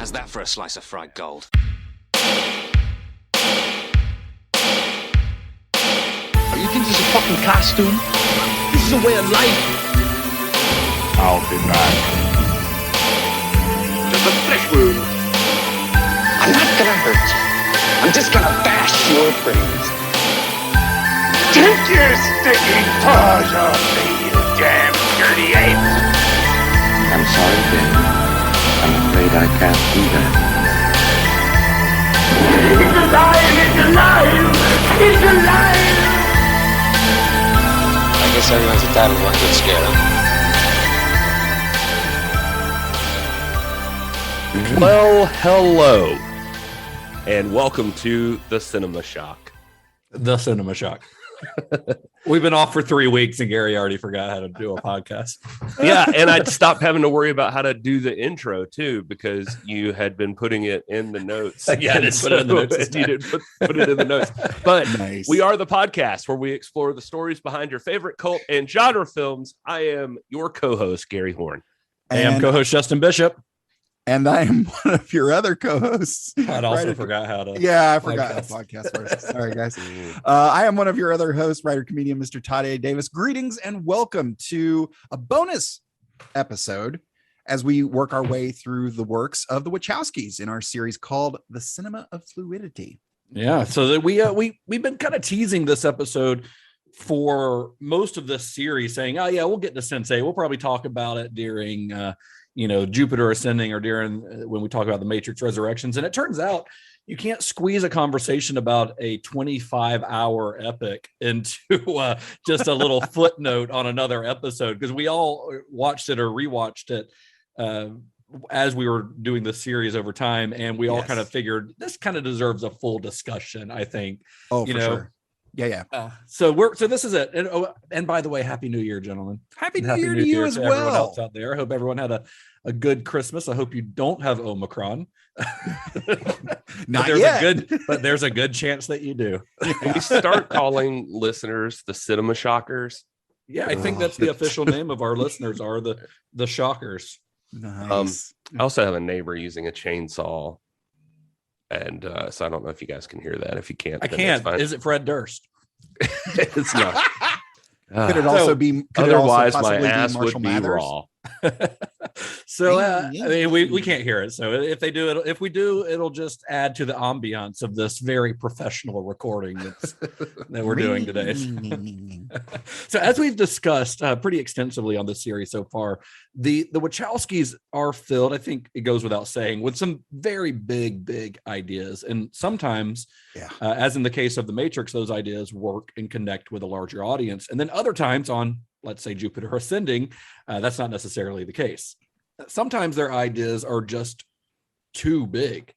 How's that for a slice of fried gold? You think this is a fucking costume? This is a way of life. I'll be back. There's a flesh wound. I'm not gonna hurt you. I'm just gonna bash your brains. Take your sticking paws off me, you damn dirty ape! I'm sorry, Dave. I'm afraid I can't do that. It's alive! It's alive! It's alive! I guess everyone's entitled to one good scare, huh? Well, hello, and welcome to the Cinema Shock. The Cinema Shock. We've been off for 3 weeks, and Gary already forgot how to do a podcast. Yeah, and I'd stopped having to worry about how to do the intro too, because you had been putting it in the notes. Yeah, I didn't put it in the notes. You didn't put it in the notes. But Nice. We are the podcast where we explore the stories behind your favorite cult and genre films. I am your co-host, Gary Horn. I am co-host Justin Bishop. And I am one of your other co-hosts. I'd also forgot how to. Yeah, I forgot the podcast first. Sorry, guys. I am one of your other hosts, writer, comedian, Mr. Todd A. Davis. Greetings and welcome to a bonus episode as we work our way through the works of the Wachowskis in our series called The Cinema of Fluidity. Yeah, so that we've been kind of teasing this episode for most of this series, saying, "Oh yeah, we'll get to SENSE8. We'll probably talk about it during." Jupiter Ascending or during when we talk about the Matrix Resurrections. And it turns out you can't squeeze a conversation about a 25-hour epic into just a little footnote on another episode, because we all watched it or rewatched it as we were doing the series over time. And we all kind of figured this kind of deserves a full discussion, I think. Oh, for sure. Yeah. So this is it. And by the way, Happy New Year, gentlemen. Happy New Year to you as everyone well. else out there. I hope everyone had a good Christmas. I hope you don't have Omicron. Not yet. But there's a good chance that you do. Can we start calling listeners the Cinema Shockers? Yeah, I think that's the official name of our listeners are the Shockers. Nice. I also have a neighbor using a chainsaw. And so I don't know if you guys can hear that. If you can't, I can't. Is it Fred Durst? It's not. Could it also be? Otherwise, my ass would be Mathers? raw. So I mean, we can't hear it. So if they do it, if we do, it'll just add to the ambiance of this very professional recording that we're doing today. So as we've discussed pretty extensively on this series so far, the Wachowskis are filled, I think it goes without saying, with some very big ideas, and sometimes, as in the case of the Matrix, those ideas work and connect with a larger audience, and then other times on, let's say, Jupiter Ascending, that's not necessarily the case. Sometimes their ideas are just too big.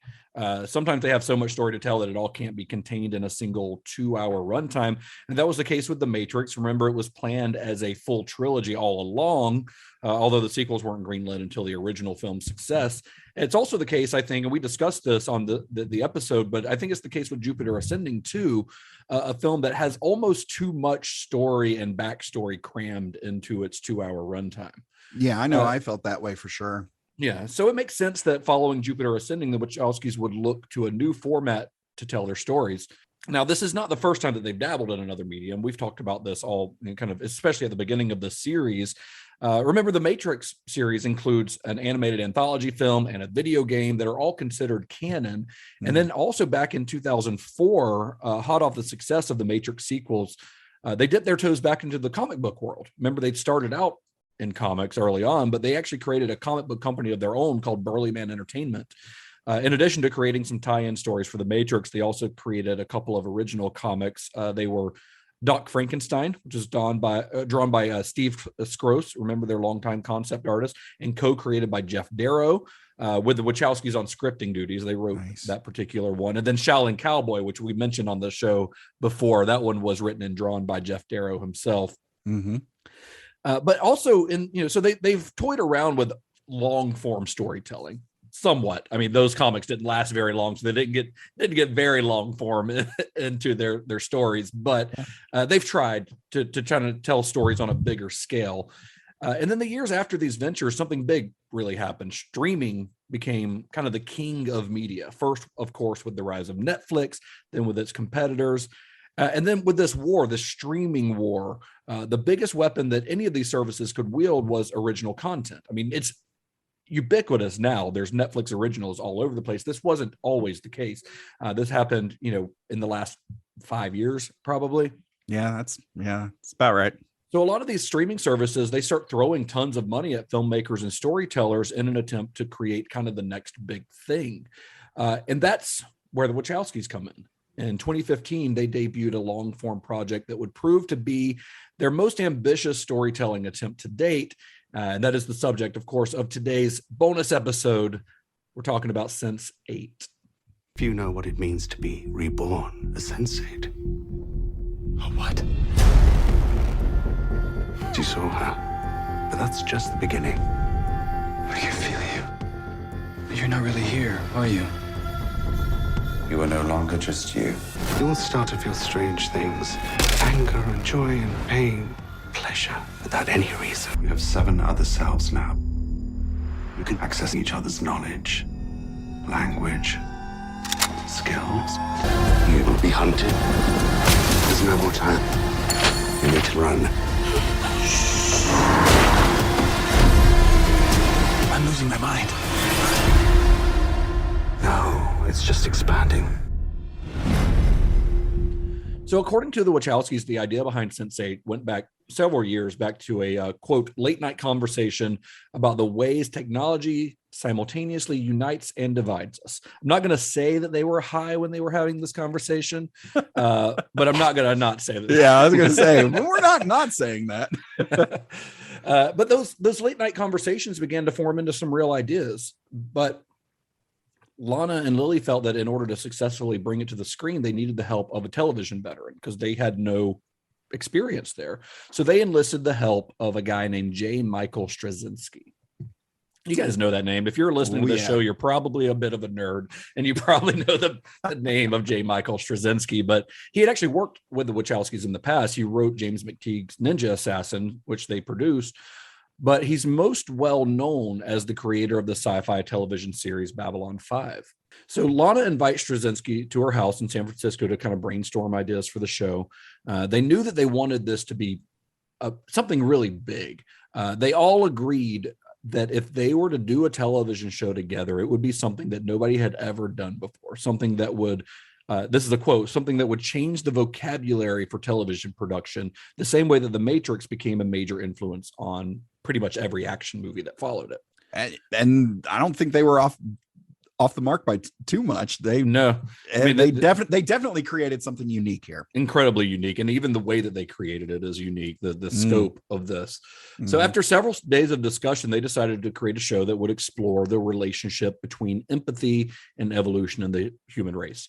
Sometimes they have so much story to tell that it all can't be contained in a single 2-hour runtime. And that was the case with The Matrix. Remember, it was planned as a full trilogy all along, although the sequels weren't greenlit until the original film's success. It's also the case, I think, and we discussed this on the episode, but I think it's the case with Jupiter Ascending too, a film that has almost too much story and backstory crammed into its 2-hour runtime. Yeah, I know. I felt that way for sure. Yeah, so it makes sense that following Jupiter Ascending, the Wachowskis would look to a new format to tell their stories. Now, this is not the first time that they've dabbled in another medium. We've talked about this all kind of, especially at the beginning of the series. Remember, the Matrix series includes an animated anthology film and a video game that are all considered canon. Mm-hmm. And then also back in 2004, hot off the success of the Matrix sequels, they dipped their toes back into the comic book world. Remember, they'd started out in comics early on, but they actually created a comic book company of their own called Burly Man Entertainment. In addition to creating some tie-in stories for the Matrix, they also created a couple of original comics. They were Doc Frankenstein, which is drawn by Steve Skroce, remember, their longtime concept artist, and co-created by Jeff Darrow, with the Wachowskis on scripting duties. They wrote that particular one. And then Shaolin Cowboy, which we mentioned on the show before, that one was written and drawn by Jeff Darrow himself. Mm-hmm. But also so they've toyed around with long form storytelling somewhat. I mean, those comics didn't last very long, so they didn't get very long form into their stories, but they've tried to try to tell stories on a bigger scale. And then the years after these ventures, something big really happened. Streaming became kind of the king of media. First, of course, with the rise of Netflix, then with its competitors. And then with this war, the streaming war, the biggest weapon that any of these services could wield was original content. I mean, it's ubiquitous now. There's Netflix originals all over the place. This wasn't always the case. This happened, in the last 5 years, probably. Yeah, it's about right. So a lot of these streaming services, they start throwing tons of money at filmmakers and storytellers in an attempt to create kind of the next big thing. And that's where the Wachowskis come in. In 2015, they debuted a long-form project that would prove to be their most ambitious storytelling attempt to date. And that is the subject, of course, of today's bonus episode. We're talking about SENSE8. If you know what it means to be reborn, a sensate. A what? You saw her, but that's just the beginning. I can feel you. You're not really here, are you? You are no longer just you. You will start to feel strange things. Anger and joy and pain, pleasure, without any reason. You have 7 other selves now. You can access each other's knowledge, language, skills. You will be hunted. There's no more time. You need to run. I'm losing my mind. No, it's just expanding. So according to the Wachowskis, the idea behind SENSE8 went back several years, back to a, quote, late night conversation about the ways technology simultaneously unites and divides us. I'm not going to say that they were high when they were having this conversation, but I'm not going to not say that. Yeah, I was going to say, we're not saying that. But those late night conversations began to form into some real ideas. But Lana and Lilly felt that in order to successfully bring it to the screen, they needed the help of a television veteran because they had no experience there. So they enlisted the help of a guy named J. Michael Straczynski. You guys know that name. If you're listening to this show, you're probably a bit of a nerd and you probably know the name of J. Michael Straczynski, but he had actually worked with the Wachowskis in the past. He wrote James McTeague's Ninja Assassin, which they produced, but he's most well known as the creator of the sci-fi television series Babylon 5. So Lana invites Straczynski to her house in San Francisco to kind of brainstorm ideas for the show. They knew that they wanted this to be something really big. They all agreed that if they were to do a television show together, it would be something that nobody had ever done before, something that would, this is a quote, something that would change the vocabulary for television production, the same way that The Matrix became a major influence on pretty much every action movie that followed it. And I don't think they were off the mark by too much. They definitely created something unique here. Incredibly unique. And even the way that they created it is unique, the scope of this. So after several days of discussion, they decided to create a show that would explore the relationship between empathy and evolution in the human race.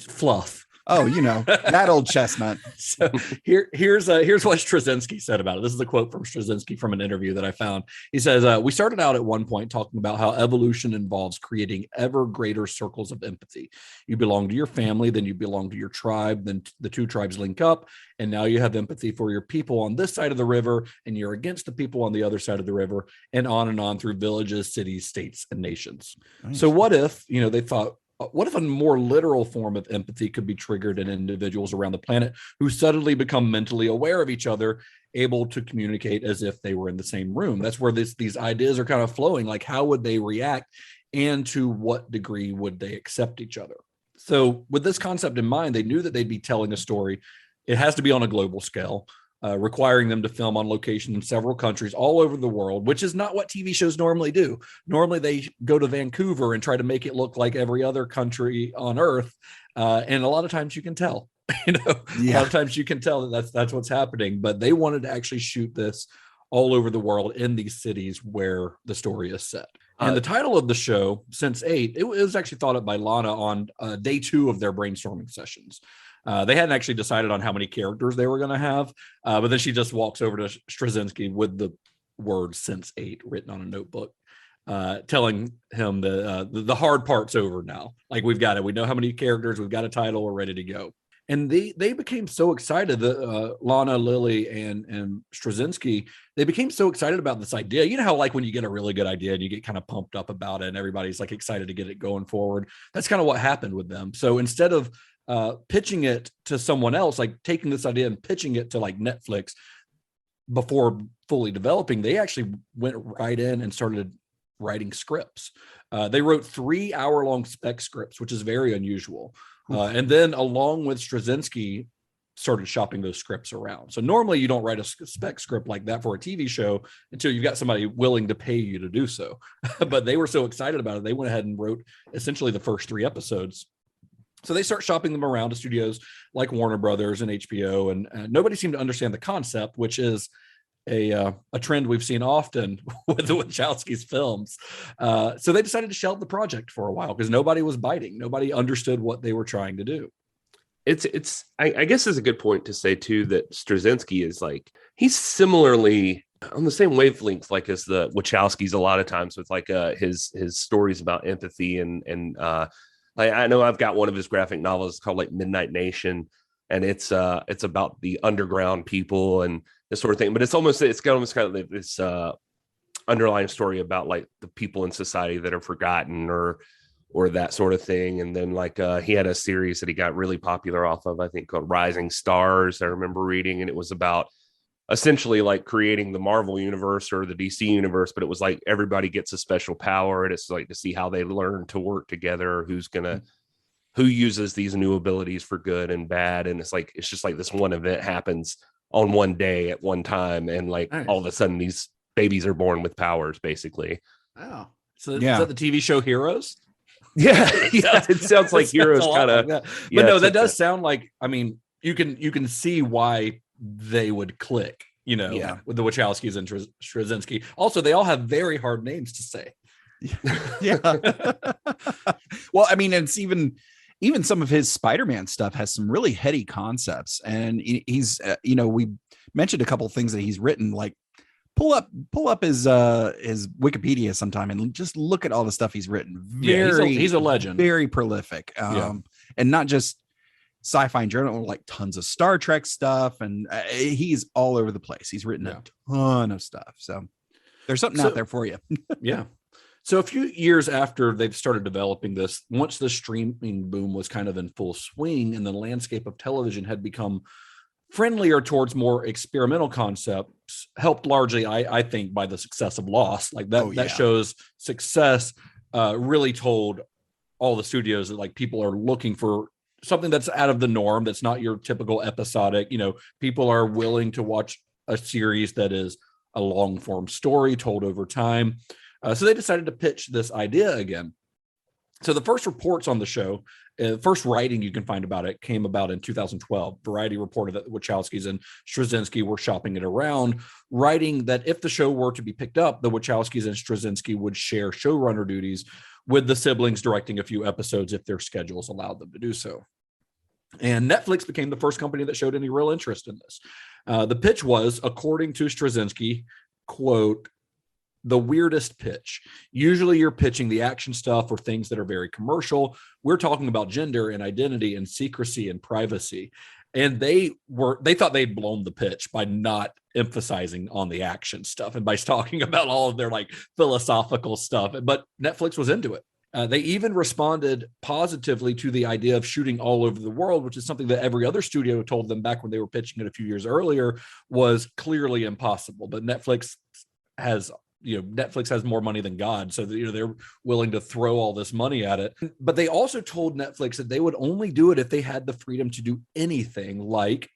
Fluff. Oh, that old chestnut. So here's what Straczynski said about it. This is a quote from Straczynski from an interview that I found. He says, we started out at one point talking about how evolution involves creating ever greater circles of empathy. You belong to your family, then you belong to your tribe, then the two tribes link up, and now you have empathy for your people on this side of the river, and you're against the people on the other side of the river, and on through villages, cities, states, and nations. Nice. So what if, they thought, what if a more literal form of empathy could be triggered in individuals around the planet who suddenly become mentally aware of each other, able to communicate as if they were in the same room? That's where these ideas are kind of flowing. Like, how would they react and to what degree would they accept each other? So with this concept in mind, they knew that they'd be telling a story. It has to be on a global scale, requiring them to film on location in several countries all over the world, which is not what TV shows normally do. Normally they go to Vancouver and try to make it look like every other country on earth. And a lot of times you can tell, a lot of times you can tell that that's what's happening, but they wanted to actually shoot this all over the world in these cities where the story is set. And the title of the show, SENSE8, it was actually thought up by Lana on day 2 of their brainstorming sessions. They hadn't actually decided on how many characters they were going to have, but then she just walks over to Straczynski with the word SENSE8 written on a notebook, telling him the hard part's over now. Like, we've got it. We know how many characters, we've got a title, we're ready to go. And they became so excited that Lana, Lilly, and Straczynski, they became so excited about this idea. You know how like when you get a really good idea and you get kind of pumped up about it and everybody's like excited to get it going forward. That's kind of what happened with them. So instead of pitching it to someone else, like taking this idea and pitching it to like Netflix before fully developing, they actually went right in and started writing scripts. They wrote 3-hour-long spec scripts, which is very unusual. And then along with Straczynski, started shopping those scripts around. So normally you don't write a spec script like that for a TV show until you've got somebody willing to pay you to do so. But they were so excited about it, they went ahead and wrote essentially the first 3 episodes. So they start shopping them around to studios like Warner Brothers and HBO, and nobody seemed to understand the concept, which is a trend we've seen often with the Wachowskis films. So they decided to shelve the project for a while because nobody was biting. Nobody understood what they were trying to do. I guess it's a good point to say too that Straczynski is like, he's similarly on the same wavelength like as the Wachowskis a lot of times with like his stories about empathy and I know I've got one of his graphic novels called like Midnight Nation, and it's about the underground people and this sort of thing. But it's got almost kind of like this underlying story about like the people in society that are forgotten or that sort of thing. And then like he had a series that he got really popular off of, I think called Rising Stars. I remember reading, and it was about essentially like creating the Marvel universe or the DC universe, but it was like everybody gets a special power, and it's like to see how they learn to work together, who uses these new abilities for good and bad. And it's just like this one event happens on one day at one time, and like all of a sudden these babies are born with powers basically. Wow. So is that the TV show Heroes? Yeah. It sounds like Heroes kind of, but no, that does sound like, I mean, you can see why they would click, with the Wachowskis and Straczynski. Also, they all have very hard names to say. Yeah. Well, I mean, it's even some of his Spider-Man stuff has some really heady concepts, and he's we mentioned a couple of things that he's written. Like pull up his Wikipedia sometime and just look at all the stuff he's written. He's a legend, very prolific, and not just Sci-Fi Journal, like tons of Star Trek stuff, and he's all over the place. He's written a ton of stuff, so there's something out there for you. Yeah. So a few years after they've started developing this, once the streaming boom was kind of in full swing and the landscape of television had become friendlier towards more experimental concepts, helped largely, I think, by the success of Lost. Like that show's success really told all the studios that like people are looking for something that's out of the norm, that's not your typical episodic. People are willing to watch a series that is a long form story told over time. So they decided to pitch this idea again. So the first reports on the show, first writing you can find about it, came about in 2012. Variety reported that the Wachowskis and Straczynski were shopping it around, writing that if the show were to be picked up, the Wachowskis and Straczynski would share showrunner duties, with the siblings directing a few episodes if their schedules allowed them to do so. And Netflix became the first company that showed any real interest in this. The pitch was, according to Straczynski, quote, the weirdest pitch. Usually you're pitching the action stuff or things that are very commercial. We're talking about gender and identity and secrecy and privacy. And they thought they'd blown the pitch by not emphasizing on the action stuff and by talking about all of their like philosophical stuff. But Netflix was into it. They even responded positively to the idea of shooting all over the world, which is something that every other studio told them back when they were pitching it a few years earlier was clearly impossible. But Netflix has more money than God. So they're willing to throw all this money at it. But they also told Netflix that they would only do it if they had the freedom to do anything like,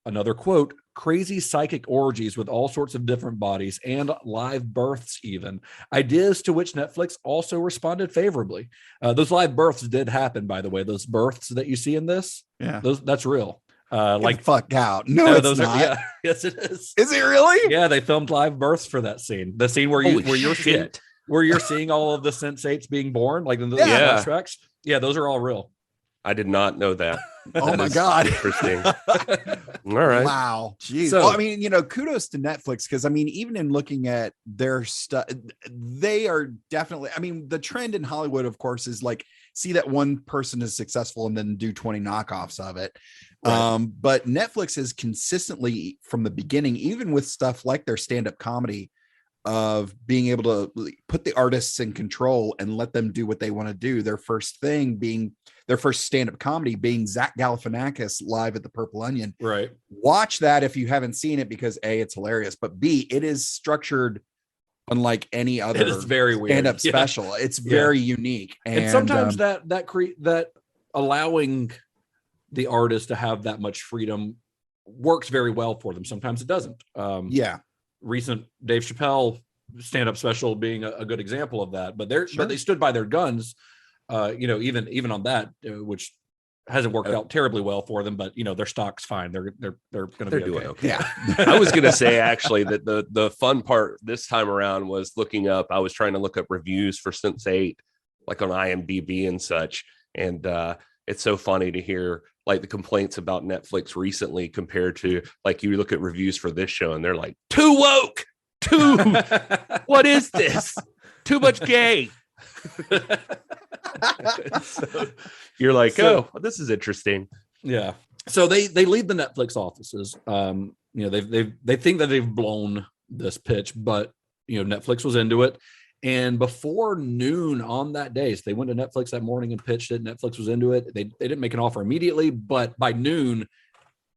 another quote, crazy psychic orgies with all sorts of different bodies and live births even. Ideas to which Netflix also responded favorably. Those live births did happen, by the way. Those births that you see in this, that's real. Like fuck out. No, those not. Yes, it is. Is it really? Yeah, they filmed live births for that scene. The scene where you're seeing all of the SENSE8s being born, like in the flashbacks. Yeah, those are all real. I did not know that. Oh That my is God. Interesting. All right. Wow. Jeez. So- Well, I mean, kudos to Netflix, because I mean, even in looking at their stuff, they are definitely, I mean, the trend in Hollywood, of course, is like see that one person is successful and then do 20 knockoffs of it. Right. But Netflix is consistently from the beginning, even with stuff like their stand-up comedy, of being able to put the artists in control and let them do what they want to do. Their first stand-up comedy being Zach Galifianakis live at the Purple Onion. Right. Watch that if you haven't seen it, because A, it's hilarious, but B, it is structured unlike any other It is very weird. stand-up Yeah. special. It's very unique. And sometimes that allowing the artist to have that much freedom works very well for them. Sometimes it doesn't. Recent Dave Chappelle stand-up special being a good example of that, but they stood by their guns, even on that, which hasn't worked out terribly well for them, but their stock's fine. They're going to be doing okay. Yeah. I was going to say actually that the fun part this time around was I was trying to look up reviews for SENSE8, like on IMDb and such. And it's so funny to hear like the complaints about Netflix recently compared to like you look at reviews for this show and they're like, too woke, what is this? Too much gay. So you're like, this is interesting. Yeah. So they leave the Netflix offices. They think that they've blown this pitch, but Netflix was into it. And before noon on that day, so they went to Netflix that morning and pitched it. Netflix was into it. They didn't make an offer immediately, but by noon,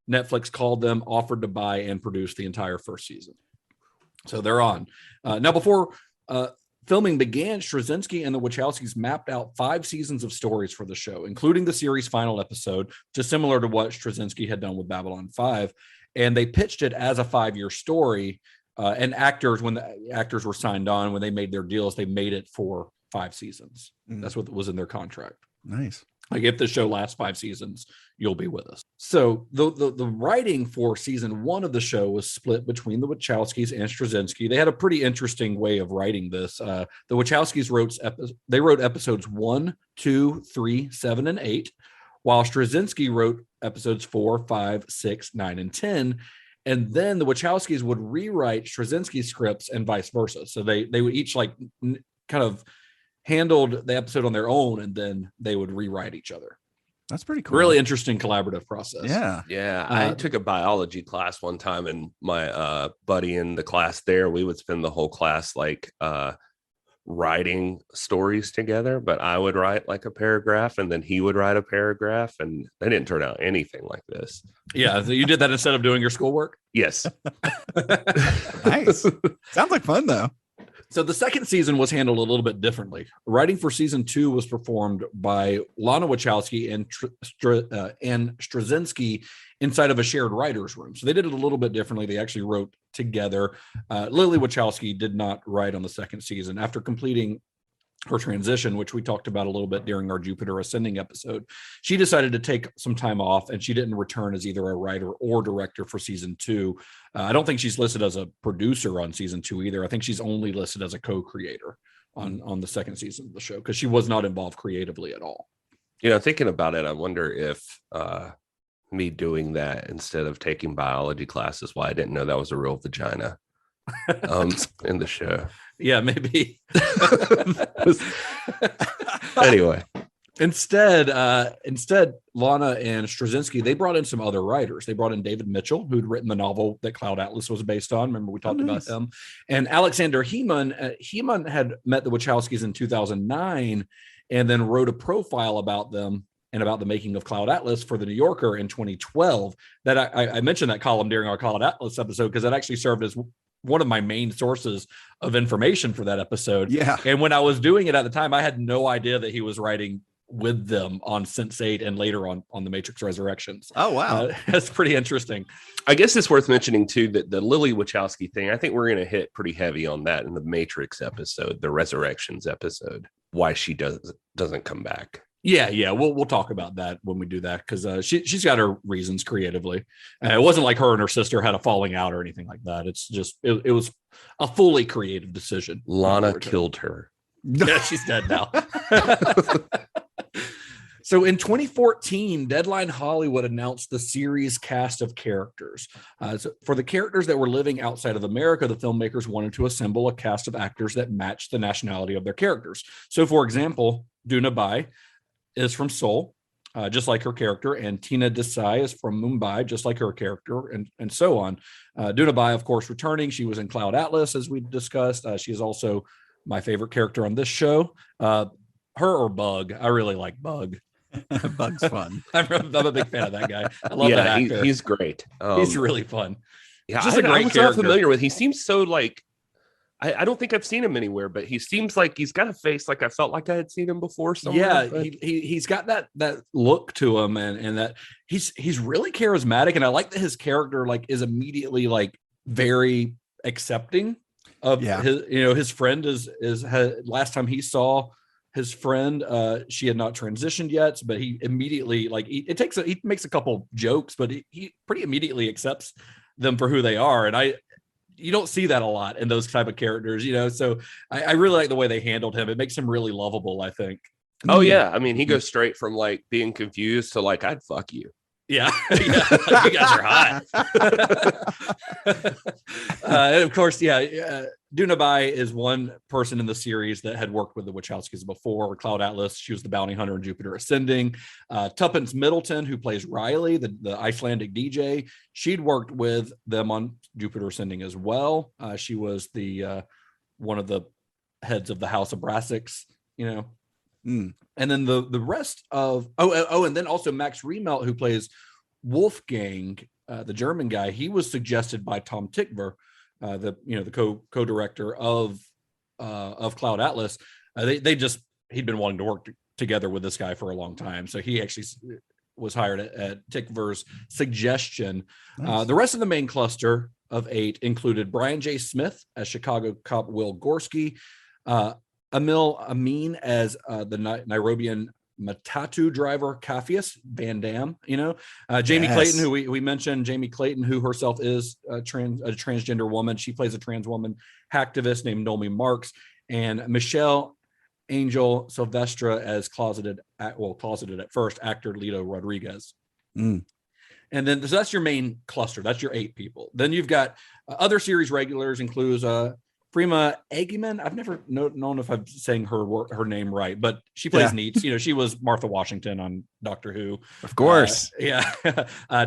Netflix called them, offered to buy and produce the entire first season. So they're on. Now, before filming began, Straczynski and the Wachowskis mapped out 5 seasons of stories for the show, including the series' final episode, just similar to what Straczynski had done with Babylon 5. And they pitched it as a 5-year story. And actors, when the actors were signed on, when they made their deals, they made it for 5 seasons. That's what was in their contract. Nice. Like if the show lasts 5 seasons, you'll be with us. So the writing for season 1 of the show was split between the Wachowskis and Straczynski. They had a pretty interesting way of writing this. The Wachowskis wrote episodes 1, 2, 3, 7, and 8, while Straczynski wrote episodes 4, 5, 6, 9, and 10. And then the Wachowskis would rewrite Straczynski's scripts and vice versa. So they would each kind of handled the episode on their own, and then they would rewrite each other. That's pretty cool. Really interesting collaborative process. Yeah. I took a biology class one time, and my buddy in the class there, we would spend the whole class like writing stories together, but I would write like a paragraph and then he would write a paragraph, and they didn't turn out anything like this. Yeah. So you did that instead of doing your schoolwork? Yes. Nice. Sounds like fun though. So the second season was handled a little bit differently. Writing for season 2 was performed by Lana Wachowski and Straczynski inside of a shared writer's room. So they did it a little bit differently. They actually wrote together. Lilly Wachowski did not write on the second season. After completing her transition, which we talked about a little bit during our Jupiter Ascending episode, she decided to take some time off, and she didn't return as either a writer or director for season 2. I don't think she's listed as a producer on season 2 either. I think she's only listed as a co-creator on the second season of the show, because she was not involved creatively at all. Thinking about it, I wonder if me doing that instead of taking biology classes, why I didn't know that was a real vagina in the show. Yeah, maybe. Anyway, instead, Lana and Straczynski, they brought in some other writers. They brought in David Mitchell, who'd written the novel that Cloud Atlas was based on. Remember, we talked about him. And Alexander Heeman. Heeman had met the Wachowskis in 2009 and then wrote a profile about them and about the making of Cloud Atlas for the New Yorker in 2012. That I mentioned that column during our Cloud Atlas episode because that actually served as one of my main sources of information for that episode. Yeah. And when I was doing it at the time, I had no idea that he was writing with them on SENSE8 and later on The Matrix Resurrections. Oh, wow. That's pretty interesting. I guess it's worth mentioning too that the Lilly Wachowski thing, I think we're going to hit pretty heavy on that in the Matrix episode, the Resurrections episode, why she doesn't come back. Yeah, we'll talk about that when we do that, because she's got her reasons creatively. It wasn't like her and her sister had a falling out or anything like that. It's just it was a fully creative decision. Lana killed her. Yeah, she's dead now. So in 2014, Deadline Hollywood announced the series cast of characters. So for the characters that were living outside of America, the filmmakers wanted to assemble a cast of actors that matched the nationality of their characters. So, for example, Duna Bai is from Seoul, just like her character, and Tina Desai is from Mumbai, just like her character, and so on. Duna Bai, of course, returning. She was in Cloud Atlas, as we discussed. She is also my favorite character on this show. Her or Bug. I really like Bug. Bug's fun. I'm a big fan of that guy. I love that actor. He's great. He's really fun. Yeah, Just a great I was character. not familiar with. He seems so like. I don't think I've seen him anywhere, but he seems like he's got a face like I felt like I had seen him before somewhere. Yeah, he's got that look to him, and that he's really charismatic, and I like that his character like is immediately like very accepting of his friend is last time he saw his friend, she had not transitioned yet, but he immediately like he makes a couple jokes, but he pretty immediately accepts them for who they are, and you don't see that a lot in those type of characters, so I really like the way they handled him. It makes him really lovable, I think. Oh yeah, I mean he goes straight from like being confused to like I'd fuck you. Yeah, you guys are hot. And of course, Duna Bai is one person in the series that had worked with the Wachowskis before. Cloud Atlas, she was the bounty hunter in Jupiter Ascending. Tuppence Middleton, who plays Riley, the Icelandic DJ, she'd worked with them on Jupiter Ascending as well. She was the one of the heads of the House of Brassix, And then the rest of and then also Max Remelt, who plays Wolfgang, the German guy, he was suggested by Tom Tykwer, the co-director of Cloud Atlas. He'd been wanting to work together with this guy for a long time, so he actually was hired at Tykwer's suggestion. Nice. The rest of the main cluster of 8 included Brian J. Smith as Chicago cop Will Gorski, Emil Amin as the Nairobian Matatu driver Cafius Van Dam, Jamie Clayton, who we mentioned, Jamie Clayton, who herself is a transgender woman. She plays a trans woman hacktivist named Nomi Marks, and Michelle Angel Silvestre as closeted at first actor Lito Rodriguez. And then so that's your main cluster. That's your 8 people. Then you've got other series regulars, includes Prima Egeman. I've never known if I'm saying her name right, but she plays Neats. She was Martha Washington on Doctor Who. Of course.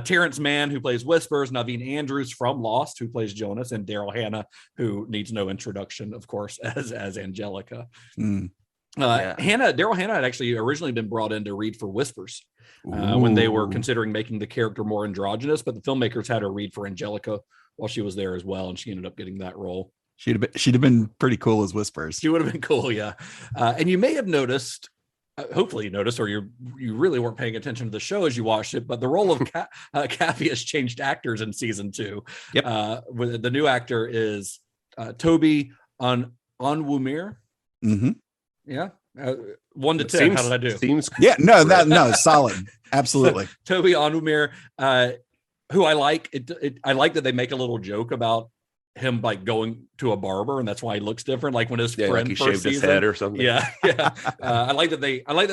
Terrence Mann, who plays Whispers, Naveen Andrews from Lost, who plays Jonas, and Daryl Hannah, who needs no introduction, of course, as Angelica. Daryl Hannah had actually originally been brought in to read for Whispers when they were considering making the character more androgynous, but the filmmakers had her read for Angelica while she was there as well, and she ended up getting that role. She'd have been pretty cool as Whispers. She would have been cool, yeah. And you may have noticed, hopefully you noticed, or you really weren't paying attention to the show as you watched it, but the role of Cafius changed actors in season 2. Yep. With the new actor is Toby Onwumere. Mm-hmm. Yeah. 1 to 10. How did I do? No, solid. Absolutely. Toby Onwumere, who I like. I like that they make a little joke about him like going to a barber, and that's why he looks different, like when his friend like he first shaved his head or something. I like that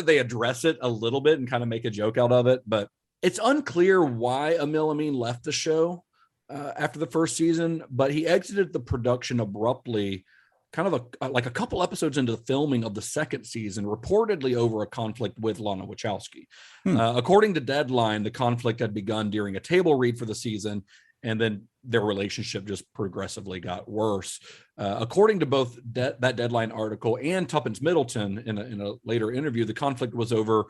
they address it a little bit and kind of make a joke out of it, but it's unclear why Emil Amin left the show after the first season, but he exited the production abruptly kind of a couple episodes into the filming of the second season, reportedly over a conflict with Lana Wachowski. According to Deadline, the conflict had begun during a table read for the season, and then their relationship just progressively got worse. According to both that Deadline article and Tuppence Middleton in a later interview, the conflict was over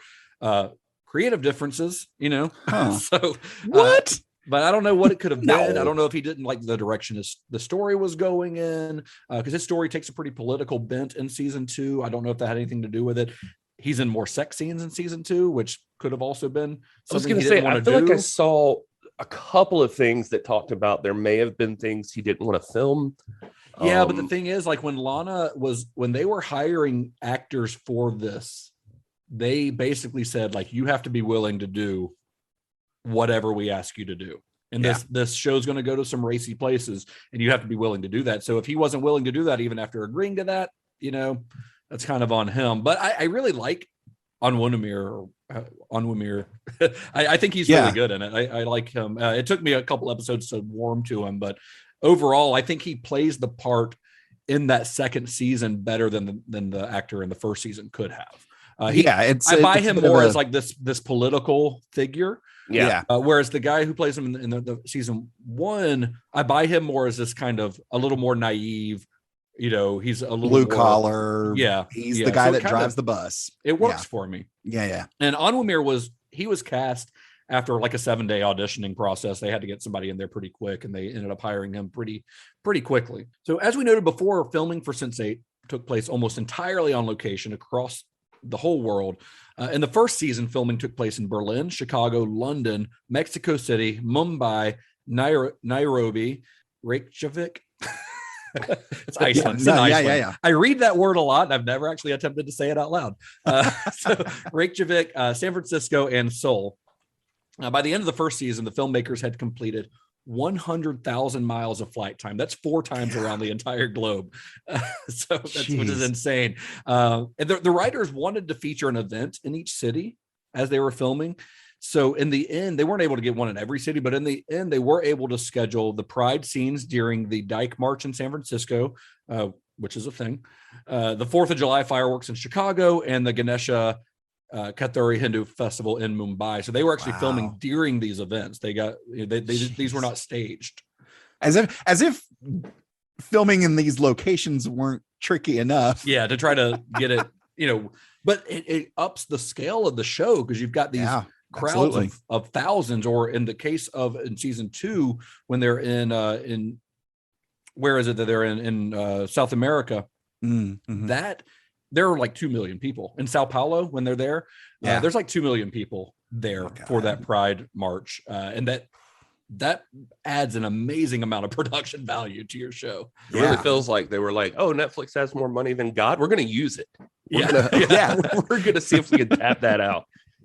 creative differences, So what? But I don't know what it could have been. I don't know if he didn't like the direction the story was going in, because his story takes a pretty political bent in season 2. I don't know if that had anything to do with it. He's in more sex scenes in season 2, which could have also been something he didn't want to do. I feel like I saw a couple of things that talked about there may have been things he didn't want to film. Yeah, but the thing is, like when they were hiring actors for this, they basically said, like, you have to be willing to do whatever we ask you to do. And this show's going to go to some racy places, and you have to be willing to do that. So if he wasn't willing to do that, even after agreeing to that, that's kind of on him. But I really like Onwumere. I think he's really good in it. I like him. It took me a couple episodes to warm to him, but overall, I think he plays the part in that second season better than the actor in the first season could have. I buy him more as like this political figure. Yeah. Whereas the guy who plays him in the season one, I buy him more as this kind of a little more naive. He's a little blue collar. Yeah. He's the guy that drives the bus. It works for me. Yeah. And Onwumere was cast after like a 7-day auditioning process. They had to get somebody in there pretty quick, and they ended up hiring him pretty quickly. So as we noted before, filming for SENSE8 took place almost entirely on location across the whole world. In the first season, filming took place in Berlin, Chicago, London, Mexico City, Mumbai, Nairobi, Reykjavik. It's Iceland. Yeah. I read that word a lot, and I've never actually attempted to say it out loud. So Reykjavik, San Francisco, and Seoul. By the end of the first season, the filmmakers had completed 100,000 miles of flight time. That's 4 times around the entire globe. Which is insane. And the writers wanted to feature an event in each city as they were filming. So in the end, they weren't able to get one in every city, but in the end, they were able to schedule the Pride scenes during the Dyke March in San Francisco, which is a thing, the 4th of July fireworks in Chicago, and the Ganesha Kathuri Hindu Festival in Mumbai. So they were actually filming during these events. These were not staged. As if filming in these locations weren't tricky enough. Yeah, to try to get it, but it ups the scale of the show because you've got these crowds of thousands, or in the case of in season 2, when they're in where is it that they're in South America, that there are like 2 million people in Sao Paulo when they're there. There's like 2 million people there for that Pride March, and that adds an amazing amount of production value to your show. It really feels like they were like, oh, Netflix has more money than God, we're going to use it. We're going to see if we can tap that out.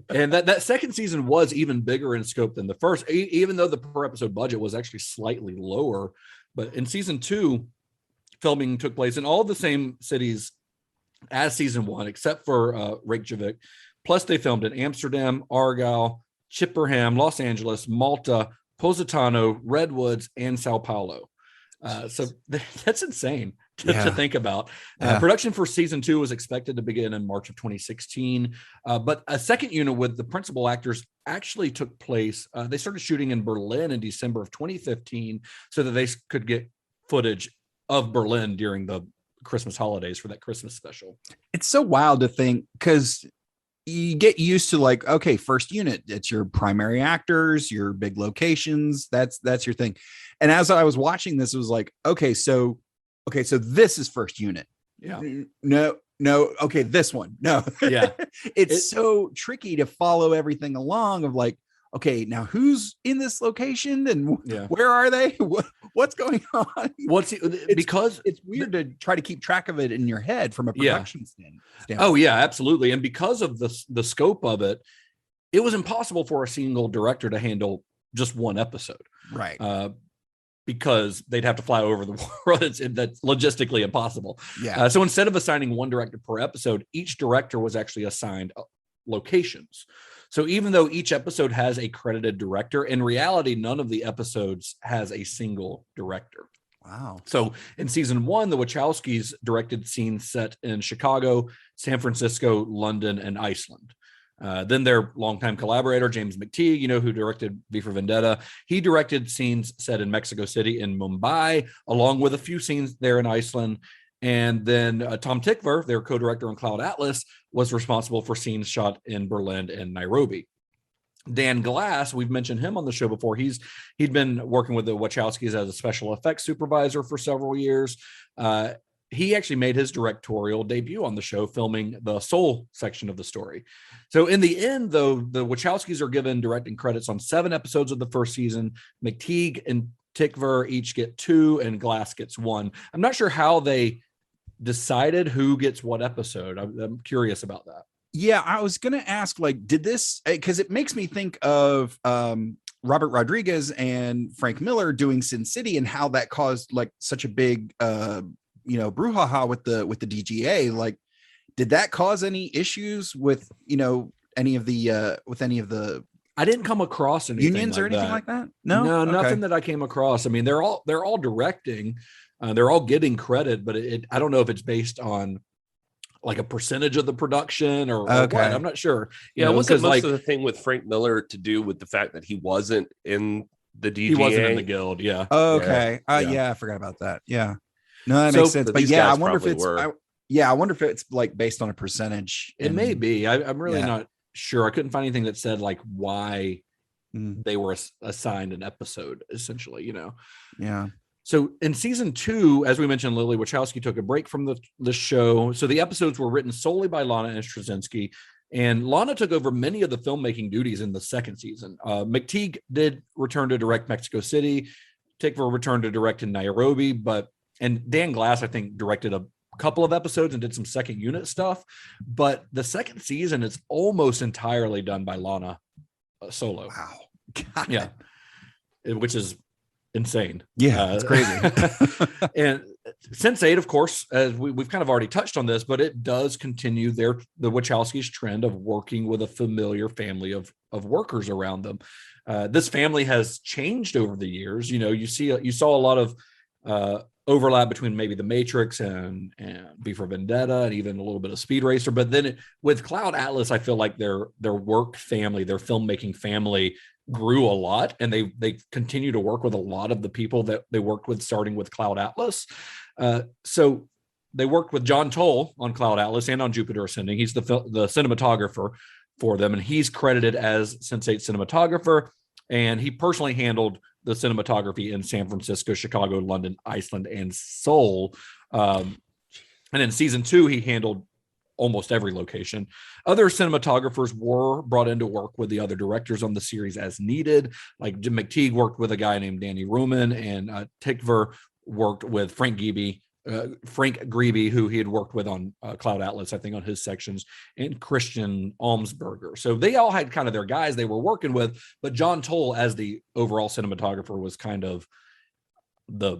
And that second season was even bigger in scope than the first, even though the per episode budget was actually slightly lower. But in season 2, filming took place in all the same cities as season 1, except for Reykjavik. Plus, they filmed in Amsterdam, Argyle, Chippenham, Los Angeles, Malta, Positano, Redwoods, and Sao Paulo. So that's insane to think about. Production for season 2 was expected to begin in March of 2016, but a second unit with the principal actors actually took place. They started shooting in Berlin in December of 2015 so that they could get footage of Berlin during the Christmas holidays for that Christmas special. It's so wild to think, because you get used to like, okay, first unit, it's your primary actors, your big locations, that's your thing. And as I was watching this, it was like, okay, so this is first unit. No, okay, this one. No. It's so tricky to follow everything along of like, okay, now who's in this location and where are they? What's going on? Because it's weird to try to keep track of it in your head from a production standpoint. Oh yeah, absolutely. And because of the scope of it, it was impossible for a single director to handle just one episode. Right. Because they'd have to fly over the world. That's logistically impossible. So instead of assigning one director per episode, each director was actually assigned locations. So even though each episode has a credited director, in reality, none of the episodes has a single director. Wow. So in season 1, the Wachowskis directed scenes set in Chicago, San Francisco, London, and Iceland. Then their longtime collaborator, James McTeague, who directed V for Vendetta, he directed scenes set in Mexico City and Mumbai, along with a few scenes there in Iceland. And then Tom Tykwer, their co-director on Cloud Atlas, was responsible for scenes shot in Berlin and Nairobi. Dan Glass, we've mentioned him on the show before. He'd been working with the Wachowskis as a special effects supervisor for several years. He actually made his directorial debut on the show, filming the soul section of the story. So in the end, though, the Wachowskis are given directing credits on 7 episodes of the first season. McTeague and Tykwer each get 2, and Glass gets 1. I'm not sure how they decided who gets what episode. I'm curious about that. Yeah, I was going to ask, like, did this, because it makes me think of Robert Rodriguez and Frank Miller doing Sin City, and how that caused like such a big brouhaha with the DGA. Like, Did that cause any issues with, any of the I didn't come across anything unions like or anything that. like that? No, No, Okay. nothing that I came across. I mean, they're all directing, they're all getting credit, but I don't know if it's based on like a percentage of the production or what. I'm not sure. Yeah, wasn't most like of the thing with Frank Miller to do with the fact that he wasn't in the DGA? he wasn't in the guild. Yeah. Okay. Yeah. I forgot about that. Yeah. No, that So- makes sense. So But these yeah, I guys wonder if probably it's were. I wonder if it's like based on a percentage. It may be. I'm really Yeah. not sure. I couldn't find anything that said like why Mm, they were assigned an episode, essentially, yeah. So in season 2, as we mentioned, Lilly Wachowski took a break from the show. So the episodes were written solely by Lana and Straczynski, and Lana took over many of the filmmaking duties in the second season. McTeague did return to direct Mexico City. Tikva returned to direct in Nairobi, and Dan Glass, I think, directed a couple of episodes and did some second unit stuff. But the second season is almost entirely done by Lana solo. Wow. God. Yeah, which is insane. Yeah, it's crazy. And SENSE8, of course, as we've kind of already touched on this, but it does continue the Wachowskis' trend of working with a familiar family of workers around them. This family has changed over the years. You saw a lot of overlap between maybe The Matrix and V for Vendetta and even a little bit of Speed Racer. But then with Cloud Atlas, I feel like their work family, their filmmaking family grew a lot, and they continue to work with a lot of the people that they worked with starting with Cloud Atlas. So they worked with John Toll on Cloud Atlas and on Jupiter Ascending. He's the cinematographer for them, and he's credited as SENSE8 cinematographer, and he personally handled the cinematography in San Francisco, Chicago, London, Iceland, and Seoul. And in season 2, he handled almost every location. Other cinematographers were brought in to work with the other directors on the series as needed. Like Jim McTeague worked with a guy named Danny Ruman, and Tikva worked with Frank Grebe, who he had worked with on Cloud Atlas, I think, on his sections, and Christian Almsberger. So they all had kind of their guys they were working with, but John Toll, as the overall cinematographer, was kind of the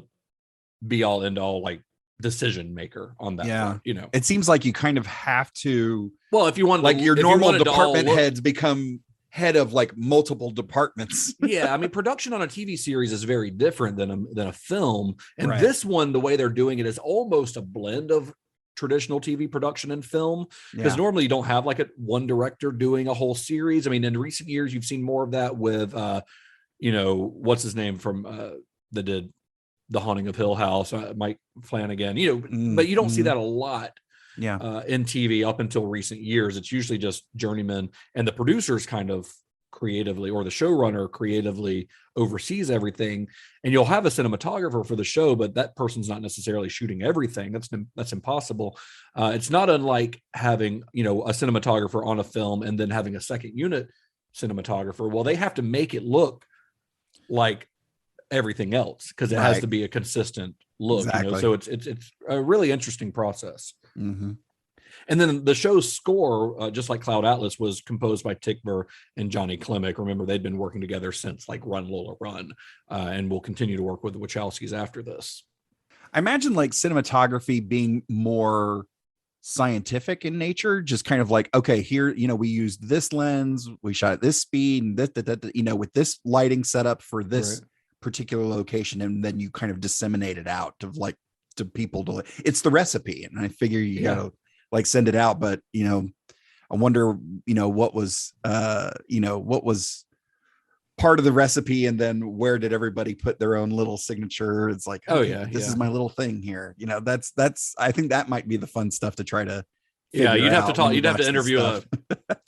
be all end all, like, decision maker on that. Yeah. Front, It seems like you kind of have to, well, if you want, like, your normal department head. heads become head of like multiple departments. Yeah, I mean, production on a TV series is very different than a film, and Right. this one, the way they're doing it is almost a blend of traditional TV production and film, because Yeah. normally you don't have like one director doing a whole series. I mean, in recent years, you've seen more of that with, what's his name from that did The Haunting of Hill House, Mike Flanagan. But you don't see that a lot. Yeah. In TV up until recent years. It's usually just journeymen, and the producers kind of creatively, or the showrunner creatively, oversees everything. And you'll have a cinematographer for the show, but that person's not necessarily shooting everything. That's impossible. It's not unlike having a cinematographer on a film and then having a second unit cinematographer. Well, they have to make it look like everything else, because it has Right. to be a consistent look. Exactly. So it's a really interesting process. Mm-hmm. And then the show's score, just like Cloud Atlas, was composed by Tikva and Johnny Klimek. Remember, they'd been working together since like Run Lola Run, and will continue to work with the Wachowskis after this. I imagine like cinematography being more scientific in nature, just kind of like, okay, here, we used this lens, we shot at this speed, and this, with this lighting setup for this Right. particular location, and then you kind of disseminate it out to people it's the recipe, and I figure you gotta like send it out. But I wonder what was part of the recipe, and then where did everybody put their own little signature? It's like, this is my little thing here. That's I think that might be the fun stuff to try to You'd have to out talk. when You'd have to watch this interview stuff.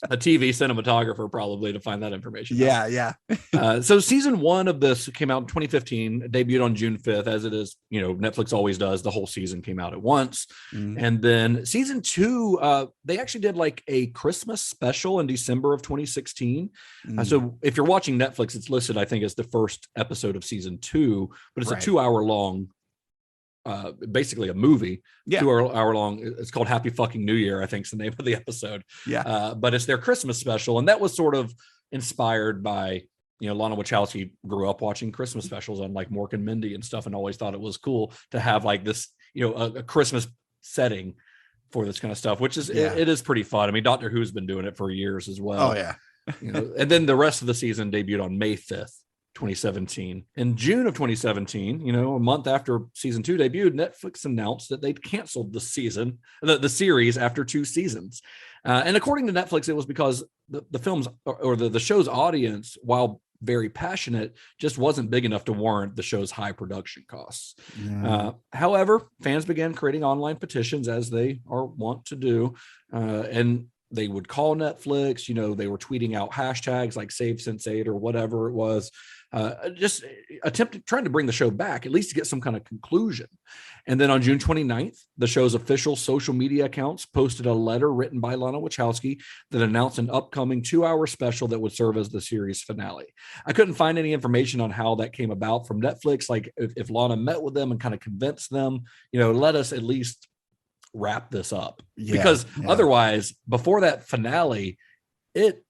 a TV cinematographer probably to find that information. Yeah. So season 1 of this came out in 2015, debuted on June 5th, as it is, Netflix always does. The whole season came out at once. Mhm. And then season 2, they actually did like a Christmas special in December of 2016. So if you're watching Netflix, it's listed, I think, as the first episode of season 2, but it's Right. a 2-hour long, basically a movie. Yeah. 2-hour long. It's called Happy Fucking New Year, I think is the name of the episode. Yeah. But it's their Christmas special, and that was sort of inspired by, Lana Wachowski grew up watching Christmas specials on like Mork and Mindy and stuff, and always thought it was cool to have like this, a Christmas setting for this kind of stuff, which is it is pretty fun. I mean, Doctor Who's been doing it for years as well. Oh yeah. And then the rest of the season debuted on May 5th, 2017. In June of 2017, a month after season 2 debuted, Netflix announced that they'd canceled the series after 2 seasons. And according to Netflix, it was because the film's or the show's audience, while very passionate, just wasn't big enough to warrant the show's high production costs. However, fans began creating online petitions, as they are wont to do, and they would call Netflix. They were tweeting out hashtags like Save Sense8 or whatever it was, just trying to bring the show back, at least to get some kind of conclusion. And then on June 29th, the show's official social media accounts posted a letter written by Lana Wachowski that announced an upcoming 2-hour special that would serve as the series finale. I couldn't find any information on how that came about from Netflix, like if Lana met with them and kind of convinced them, let us at least wrap this up, because otherwise, before that finale, it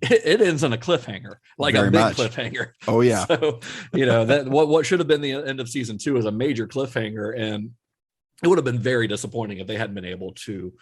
ends on a cliffhanger, like very a big cliffhanger. Oh yeah. So that what should have been the end of season 2 is a major cliffhanger, and it would have been very disappointing if they hadn't been able to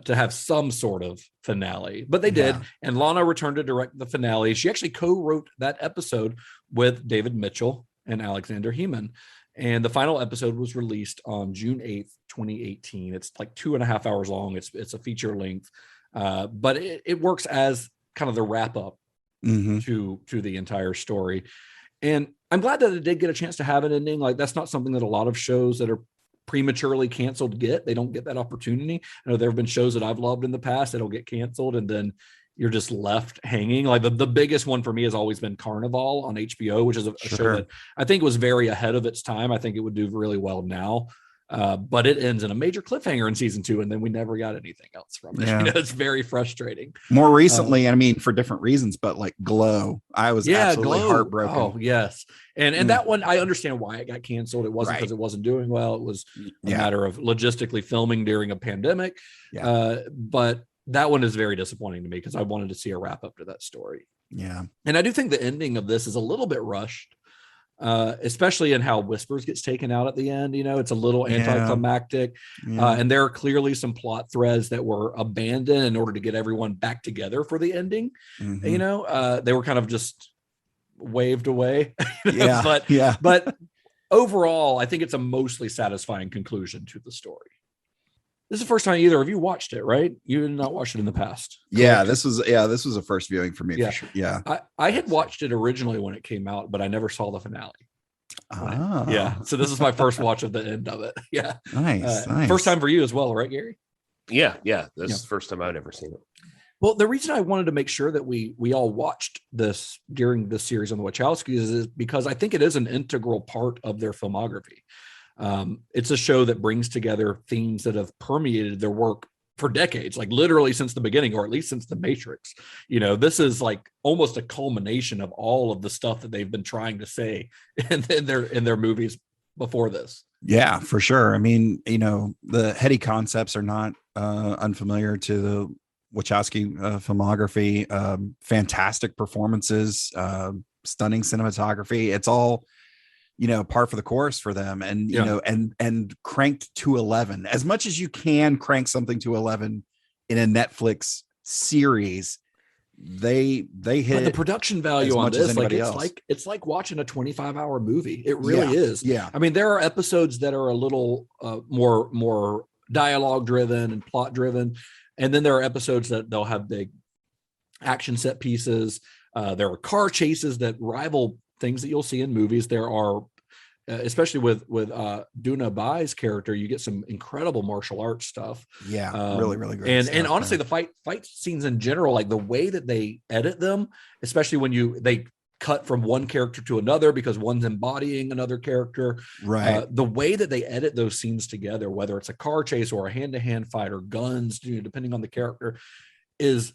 have some sort of finale, but they did. And Lana returned to direct the finale. She actually co-wrote that episode with David Mitchell and Alexander Heeman. And the final episode was released on June 8th, 2018. It's like 2.5 hours long. It's a feature length, but it works as kind of the wrap up to the entire story. And I'm glad that it did get a chance to have an ending. Like, that's not something that a lot of shows that are prematurely canceled get. They don't get that opportunity. I know there have been shows that I've loved in the past that'll get canceled, and then you're just left hanging. Like the biggest one for me has always been Carnival on HBO, which is a show that I think was very ahead of its time. I think it would do really well now. But it ends in a major cliffhanger in season 2, and then we never got anything else from it. It's very frustrating. More recently, I mean, for different reasons, but like Glow, I was absolutely heartbroken. Oh yes. And that one, I understand why it got canceled. It wasn't because it wasn't doing well. It was a matter of logistically filming during a pandemic. But that one is very disappointing to me, because I wanted to see a wrap up to that story. Yeah. And I do think the ending of this is a little bit rushed, especially in how Whispers gets taken out at the end. It's a little anticlimactic. And there are clearly some plot threads that were abandoned in order to get everyone back together for the ending. They were kind of just waved away. But overall, I think it's a mostly satisfying conclusion to the story. This is the first time either of you watched it, right? You had not watched it in the past. Correct? This was a first viewing for me. For sure. Yeah. I had watched it originally when it came out, but I never saw the finale. So this is my first watch of the end of it. Nice. First time for you as well, right, Gary? This is the first time I've ever seen it. Well, the reason I wanted to make sure that we all watched this during this series on the Wachowskis is because I think it is an integral part of their filmography. It's a show that brings together themes that have permeated their work for decades, like literally since the beginning, or at least since The Matrix. This is like almost a culmination of all of the stuff that they've been trying to say in their movies before this. Yeah, for sure. I mean, the heady concepts are not unfamiliar to the Wachowski filmography. Fantastic performances, stunning cinematography. It's all par for the course for them, and and cranked to 11 as much as you can crank something to 11 in a Netflix series. They hit the production value on this. Like it's like watching a 25-hour movie. It really is. Yeah. I mean, there are episodes that are a little more dialogue driven and plot driven, and then there are episodes that they'll have big action set pieces. There are car chases that rival things that you'll see in movies. There are, especially with Duna Bai's character, you get some incredible martial arts stuff. Really great. And honestly, the fight scenes in general, like the way that they edit them, especially when they cut from one character to another because one's embodying another character. Right. The way that they edit those scenes together, whether it's a car chase or a hand-to-hand fight or guns, depending on the character, is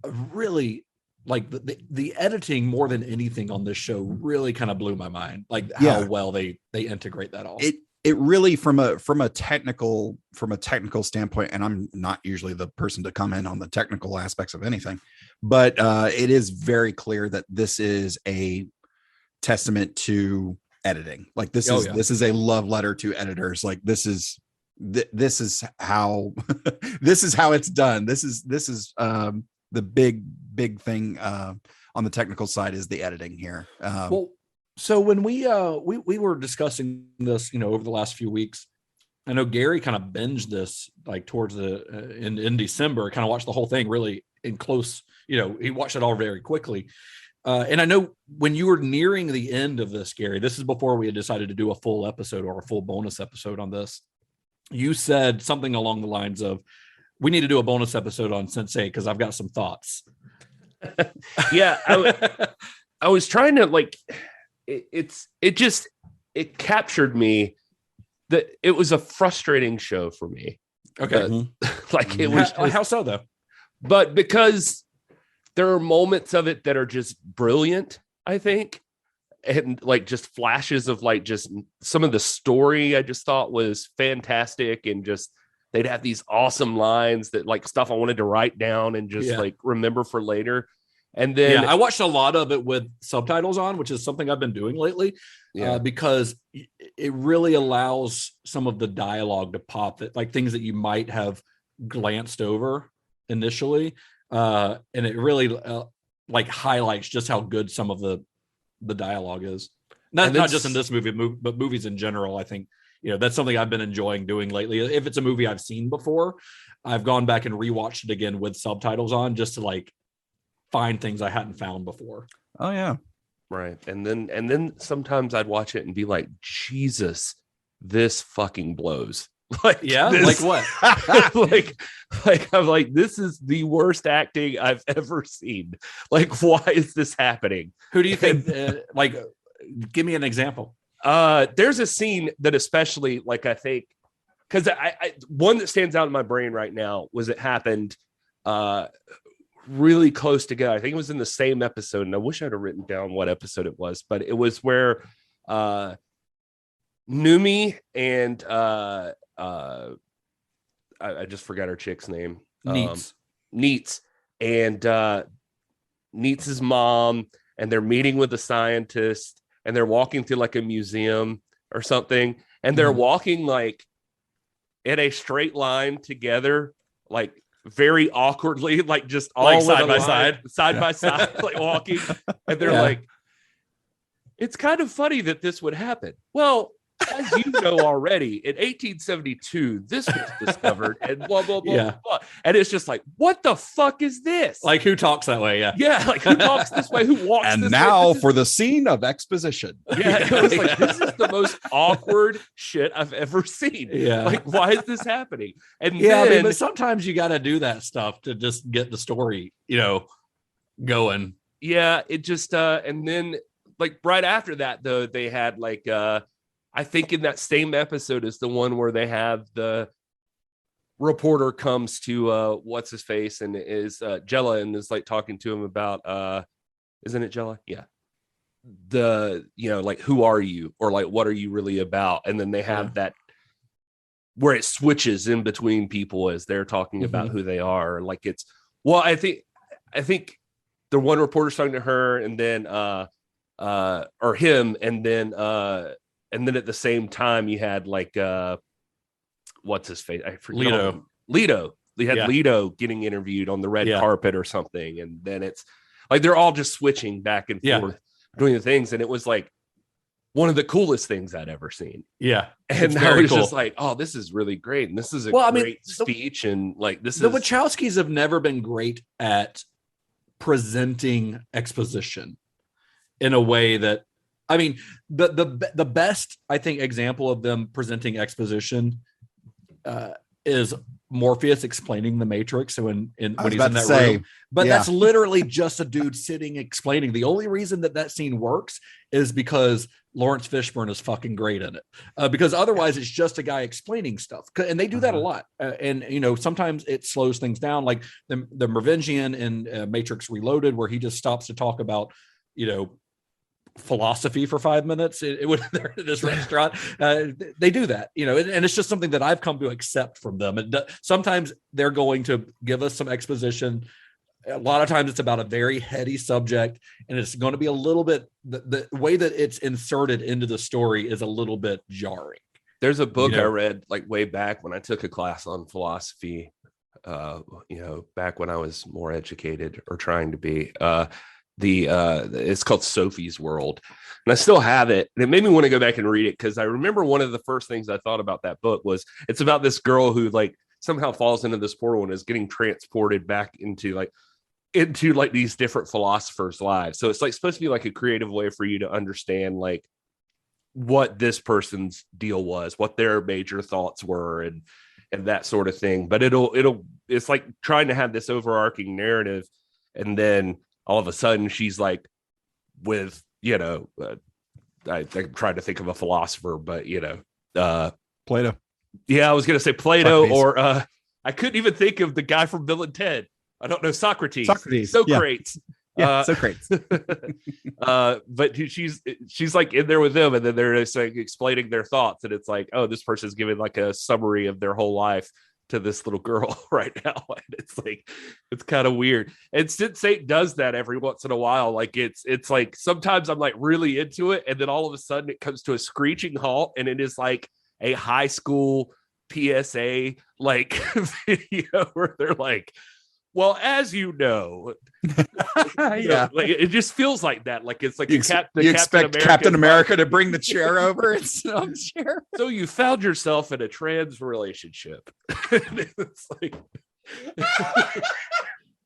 really, like the editing more than anything on this show really kind of blew my mind. Like how well they integrate that all. It really, from a technical standpoint, and I'm not usually the person to comment on the technical aspects of anything, but it is very clear that this is a testament to editing. Like this is a love letter to editors. Like this is this is how this is how it's done. This is the big thing on the technical side is the editing here. Well, so when we were discussing this, over the last few weeks, I know Gary kind of binged this like towards the in December, kind of watched the whole thing really in close, he watched it all very quickly. And I know when you were nearing the end of this, Gary, this is before we had decided to do a full episode or a full bonus episode on this. You said something along the lines of, we need to do a bonus episode on SENSE8 because I've got some thoughts. Yeah. I was trying to it captured me that it was a frustrating show for me. Okay. Like it was. How so though? But because there are moments of it that are just brilliant, I think. And like just flashes of like just some of the story I just thought was fantastic. And just they'd have these awesome lines that like stuff I wanted to write down and just like remember for later. And then I watched a lot of it with subtitles on, which is something I've been doing lately, because it really allows some of the dialogue to pop, that like things that you might have glanced over initially. And it really like highlights just how good some of the dialogue is. Not just in this movie, but movies in general. I think, that's something I've been enjoying doing lately. If it's a movie I've seen before, I've gone back and rewatched it again with subtitles on just to like find things I hadn't found before. Oh yeah. Right. And then sometimes I'd watch it and be like, Jesus, this fucking blows. Like, like what? like I'm like, this is the worst acting I've ever seen. Like, why is this happening? Who do you think? Like, give me an example. There's a scene that especially like I think, because I one that stands out in my brain right now was it happened really close together. I think it was in the same episode, and I wish I'd have written down what episode it was, but it was where Numi and I just forgot her chick's name. Neats and Neats' mom, and they're meeting with a scientist, and they're walking through like a museum or something, and they're walking like in a straight line together, like very awkwardly, like just all like side by side, like walking, and they're like, it's kind of funny that this would happen. Well, as you know already, in 1872, this was discovered, and blah, blah, blah, blah. And it's just like, what the fuck is this? Like, who talks that way? Yeah, like who talks this way? Who walks and this now way? for the scene of exposition. Yeah, it was like, this is the most awkward shit I've ever seen. Yeah. Like, why is this happening? And then, but sometimes you got to do that stuff to just get the story, going. Yeah, it just, and then like right after that, though, they had like, I think in that same episode is the one where they have the reporter comes to what's his face and is Jella and is like talking to him about isn't it Jella? Yeah. The like, who are you, or like what are you really about? And then they have that where it switches in between people as they're talking about who they are. Like it's I think the one reporter's talking to her and then or him, and then at the same time, you had like, what's his face? I forget. Leto. They had Leto getting interviewed on the red carpet or something. And then it's like, they're all just switching back and forth doing the things. And it was like one of the coolest things I'd ever seen. Yeah. And I was just like, oh, this is really great. And this is a great speech. And like, the Wachowskis have never been great at presenting exposition in a way that, I mean, the best, I think, example of them presenting exposition is Morpheus explaining the Matrix. So when he's in that room, but that's literally just a dude sitting explaining. The only reason that scene works is because Lawrence Fishburne is fucking great in it. Because otherwise, it's just a guy explaining stuff, and they do that a lot. And sometimes it slows things down, like the Mervengian in Matrix Reloaded, where he just stops to talk about philosophy for 5 minutes. It would this restaurant they do that, and it's just something that I've come to accept from them. And sometimes they're going to give us some exposition. A lot of times it's about a very heady subject, and it's going to be a little bit the way that it's inserted into the story is a little bit jarring. There's a book You know? I read like way back when I took a class on philosophy, back when I was more educated or trying to be. It's called Sophie's World, and I still have it, and it made me want to go back and read it because I remember one of the first things I thought about that book was it's about this girl who like somehow falls into this portal and is getting transported back into these different philosophers' lives. So it's like supposed to be like a creative way for you to understand like what this person's deal was, what their major thoughts were, and that sort of thing. But it's like trying to have this overarching narrative, and then all of a sudden she's like with, I'm trying to think of a philosopher, but Plato. Yeah, I was going to say Plato, Socrates. or I couldn't even think of the guy from Bill and Ted. I don't know, Socrates. Socrates. Yeah. Socrates. But she's like in there with them, and then they're just like explaining their thoughts, and it's like, oh, this person's giving like a summary of their whole life to this little girl right now, and it's like it's kind of weird. And SENSE8 does that every once in a while. Like it's like sometimes I'm like really into it, and then all of a sudden it comes to a screeching halt, and it is like a high school PSA like video where they're like, well, as you know, Yeah. like it just feels like that. Like it's like You expect Captain America to bring the chair over and sit on the chair. So you found yourself in a trans relationship. It's like,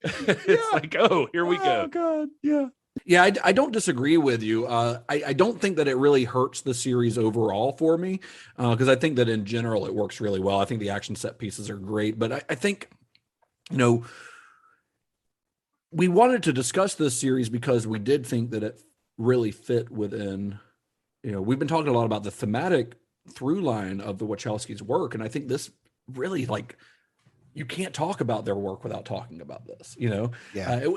it's like, oh, here we go. Oh God, yeah. Yeah, I don't disagree with you. I don't think that it really hurts the series overall for me, because I think that in general it works really well. I think the action set pieces are great, but I think, we wanted to discuss this series because we did think that it really fit within, we've been talking a lot about the thematic through line of the Wachowskis' work, and I think this really, like, you can't talk about their work without talking about this, Yeah.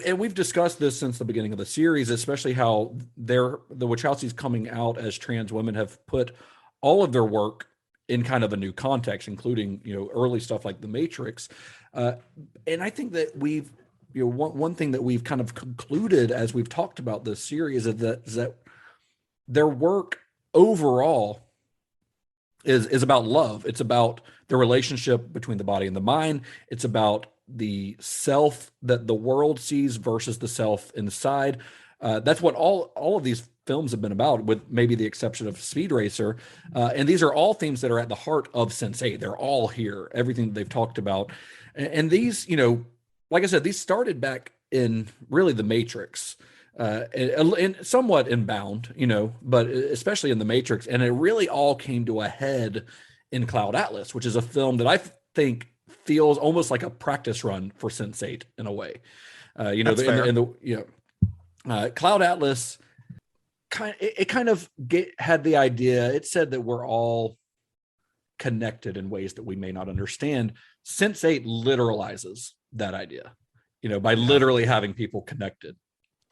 And we've discussed this since the beginning of the series, especially how the Wachowskis coming out as trans women have put all of their work in kind of a new context, including, early stuff like The Matrix. And I think that we've, one thing that we've kind of concluded as we've talked about this series is that their work overall is about love. It's about the relationship between the body and the mind. It's about the self that the world sees versus the self inside. That's what all of these films have been about, with maybe the exception of Speed Racer. And these are all themes that are at the heart of SENSE8. They're all here, everything that they've talked about. And these, like I said, these started back in really The Matrix, and somewhat in Bound, but especially in The Matrix. And it really all came to a head in Cloud Atlas, which is a film that I think feels almost like a practice run for SENSE8 in a way. Cloud Atlas kind of had the idea. It said that we're all connected in ways that we may not understand. SENSE8 literalizes that idea, by literally having people connected.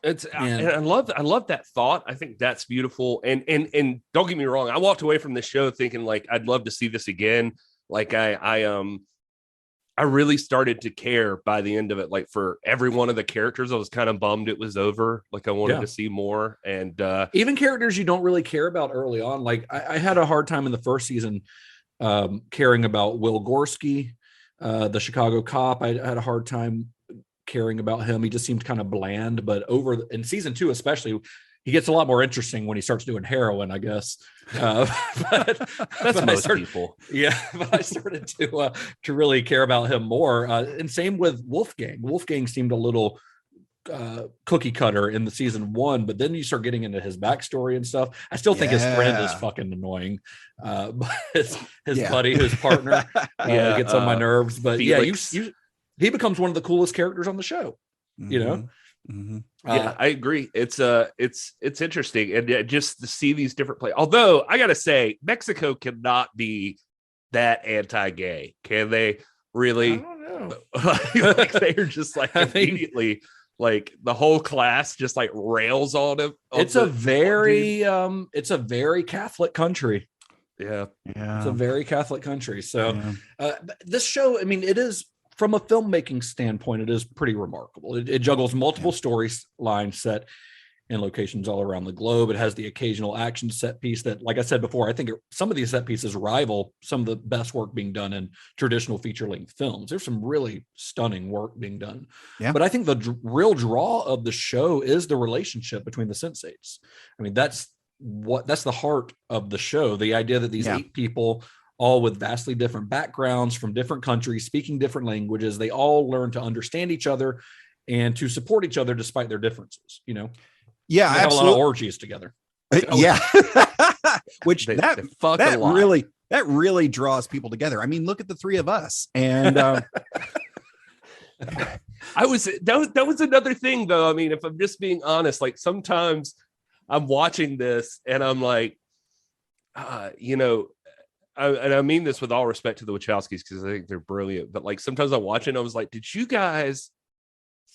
And I love that thought. I think that's beautiful. And don't get me wrong, I walked away from this show thinking like I'd love to see this again. Like I really started to care by the end of it. Like for every one of the characters, I was kind of bummed it was over. Like I wanted to see more. And even characters you don't really care about early on. Like I had a hard time in the first season caring about Will Gorski, the Chicago cop. I had a hard time caring about him. He just seemed kind of bland, but in season 2 especially, he gets a lot more interesting when he starts doing heroin, I guess. But that's most people. Yeah, but I started to really care about him more. And same with Wolfgang. Wolfgang seemed a little cookie cutter in the season 1, but then you start getting into his backstory and stuff. I still think his friend is fucking annoying. But his buddy, his partner, gets on my nerves. But Felix. He becomes one of the coolest characters on the show. Mm-hmm. Yeah, I agree. It's interesting, and just to see these different plays. Although I gotta say, Mexico cannot be that anti-gay, can they? Really? I don't know. Like they're just like immediately, like the whole class just like rails on him. It's a very Catholic country. Yeah. It's a very Catholic country. So this show, I mean, it is, from a filmmaking standpoint, it is pretty remarkable. It juggles multiple storylines set in locations all around the globe. It has the occasional action set piece that, like I said before, I think some of these set pieces rival some of the best work being done in traditional feature-length films. There's some really stunning work being done. Yeah. But I think the real draw of the show is the relationship between the Sense8s. I mean, that's the heart of the show. The idea that these 8 people, all with vastly different backgrounds from different countries, speaking different languages, they all learn to understand each other and to support each other despite their differences, you know? Yeah, they have a lot of orgies together. Yeah. Which They that fuck a lot. really draws people together. I mean, look at the 3 of us. And that was another thing though. I mean, if I'm just being honest, like sometimes I'm watching this and I'm like, you know, and I mean this with all respect to the Wachowskis because I think they're brilliant, but like sometimes I watch it and I was like, did you guys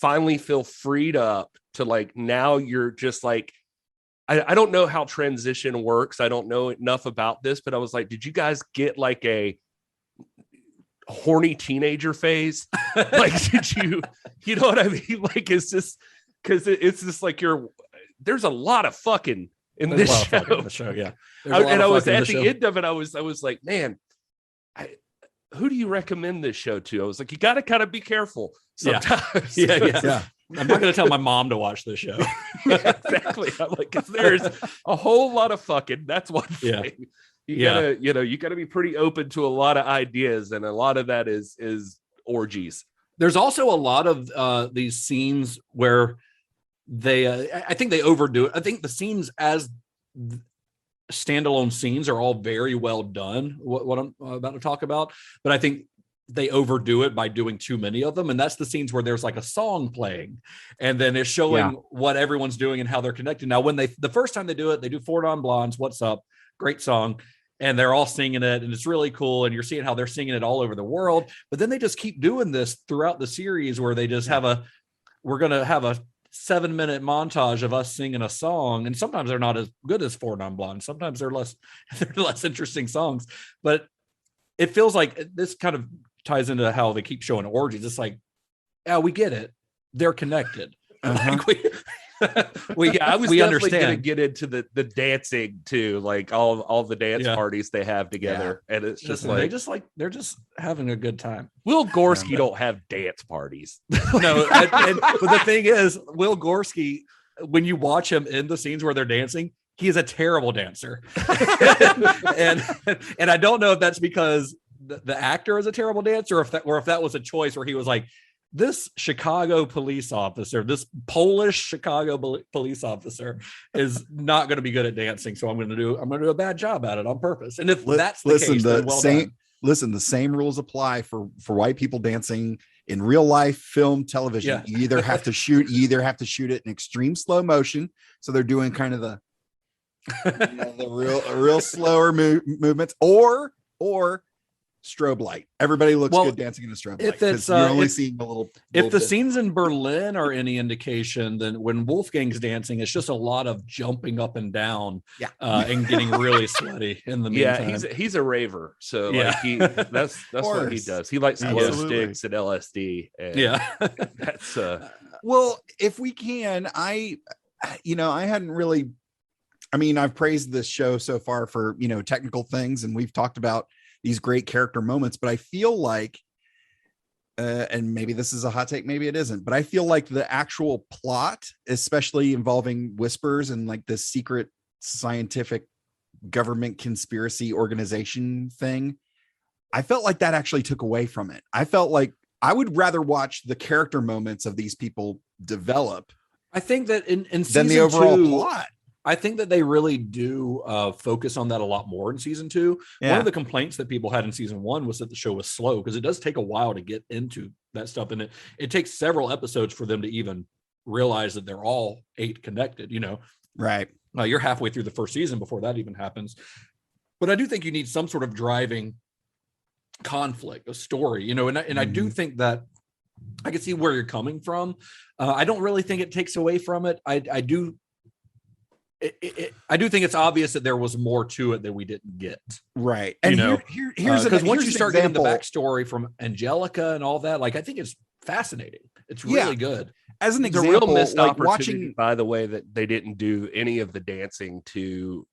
finally feel freed up to like, now you're just like, I don't know how transition works. I don't know enough about this, but I was like, did you guys get like a horny teenager phase? Like, did you know what I mean? Like, it's just because it's just like there's a lot of fucking in this show. Yeah. And I was at the end of it, I was like, man, who do you recommend this show to? I was like, you got to kind of be careful sometimes. Yeah. I'm not going to tell my mom to watch this show. Yeah, exactly. I'm like, 'cause there's a whole lot of fucking, that's one thing. You gotta be pretty open to a lot of ideas, and a lot of that is orgies. There's also a lot of these scenes where they I think they overdo it. I think the scenes as standalone scenes are all very well done, what I'm about to talk about, but I think they overdo it by doing too many of them. And that's the scenes where there's like a song playing and then it's showing what everyone's doing and how they're connected. Now, when the first time they do it, they do Four Non Blondes, What's Up, great song, and they're all singing it and it's really cool. And you're seeing how they're singing it all over the world, but then they just keep doing this throughout the series where they just we're going to have a 7-minute montage of us singing a song. And sometimes they're not as good as Four Non Blondes. Sometimes they're less interesting songs, but it feels like this kind of ties into how they keep showing orgies. It's like, yeah, we get it. They're connected. Like I was we definitely understand. gonna get into the dancing too, like all the dance parties they have together, and it's just they're just having a good time. Will Gorski don't have dance parties. No, but the thing is, Will Gorski, when you watch him in the scenes where they're dancing, he is a terrible dancer, and I don't know if that's because the actor is a terrible dancer, or if that was a choice where he was like, this Chicago police officer, this Polish Chicago police officer is not going to be good at dancing, so I'm going to do a bad job at it on purpose. And if that's the case, then well done. The same rules apply for white people dancing in real life, film, television. You either have to shoot it in extreme slow motion, so they're doing kind of the real slower movements, or strobe light. Everybody looks good dancing in a strobe light. If you're only seeing a little. If the scenes in Berlin are any indication, then when Wolfgang's dancing, it's just a lot of jumping up and down, and getting really sweaty in the meantime. Yeah, he's a raver, so that's what he does. He likes glow sticks and LSD. And that's well, if we can, I hadn't really. I mean, I've praised this show so far for technical things, and we've talked about these great character moments, but I feel like, and maybe this is a hot take, maybe it isn't, but I feel like the actual plot, especially involving Whispers and like this secret scientific government conspiracy organization thing, I felt like that actually took away from it. I felt like I would rather watch the character moments of these people develop. I think that in than the overall plot. I think that they really do focus on that a lot more in season 2. Yeah. One of the complaints that people had in season 1 was that the show was slow, because it does take a while to get into that stuff. And it takes several episodes for them to even realize that they're all 8 connected, Right. You're halfway through the first season before that even happens. But I do think you need some sort of driving conflict, a story, and I do think that I can see where you're coming from. I don't really think it takes away from it. I do think it's obvious that there was more to it that we didn't get. Right. And here's because once you start getting the backstory from Angelica and all that, like, I think it's fascinating. It's really good. as an It's a example, real missed like opportunity, watching, by the way, that they didn't do any of the dancing to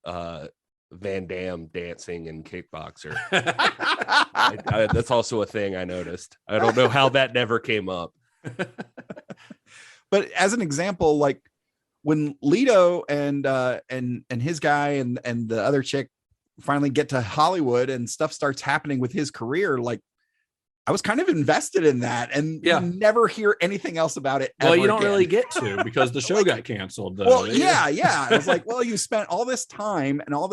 Van Damme dancing and Kickboxer. That's also a thing I noticed. I don't know how that never came up. but as an example, like when Leto and his guy and the other chick finally get to Hollywood and stuff starts happening with his career, like I was kind of invested in that, and you never hear anything else about it. Well, you don't again. really get to, because the show got canceled. Though. Well, yeah. I was like, well, you spent all this time and all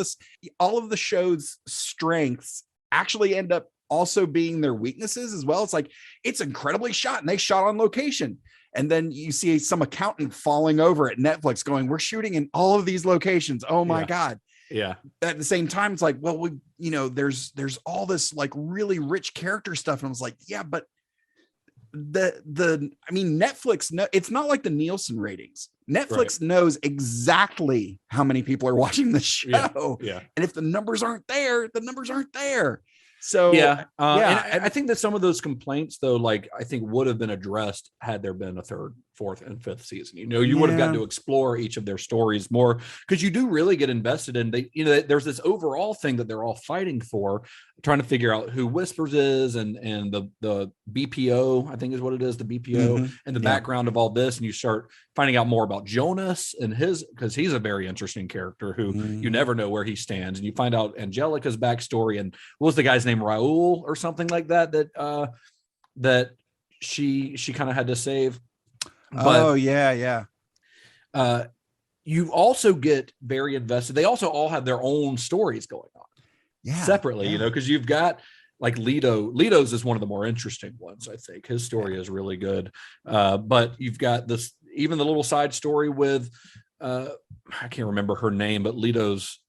of the show's strengths actually end up also being their weaknesses as well. It's like, it's incredibly shot and they shot on location. And then you see some accountant falling over at Netflix going, we're shooting in all of these locations. Oh my God. Yeah. At the same time, it's like, well, there's all this like really rich character stuff. And I was like, yeah, but Netflix, no, it's not like the Nielsen ratings. Netflix knows exactly how many people are watching the show. Yeah. And if the numbers aren't there, the numbers aren't there. So and I think that some of those complaints, though, like I think would have been addressed had there been a third, fourth, and fifth season. You would have gotten to explore each of their stories more, because you do really get invested in. There's this overall thing that they're all fighting for, trying to figure out who Whispers is, and the BPO, I think is what it is, the BPO, and the background of all this, and you start finding out more about Jonas and because he's a very interesting character who you never know where he stands, and you find out Angelica's backstory, and what was the guy's name, Raul or something like that that she kind of had to save. But, you also get very invested. They also all have their own stories going on separately, because you've got like Leto's is one of the more interesting ones. I think his story is really good. But you've got this, even the little side story with I can't remember her name, but Leto's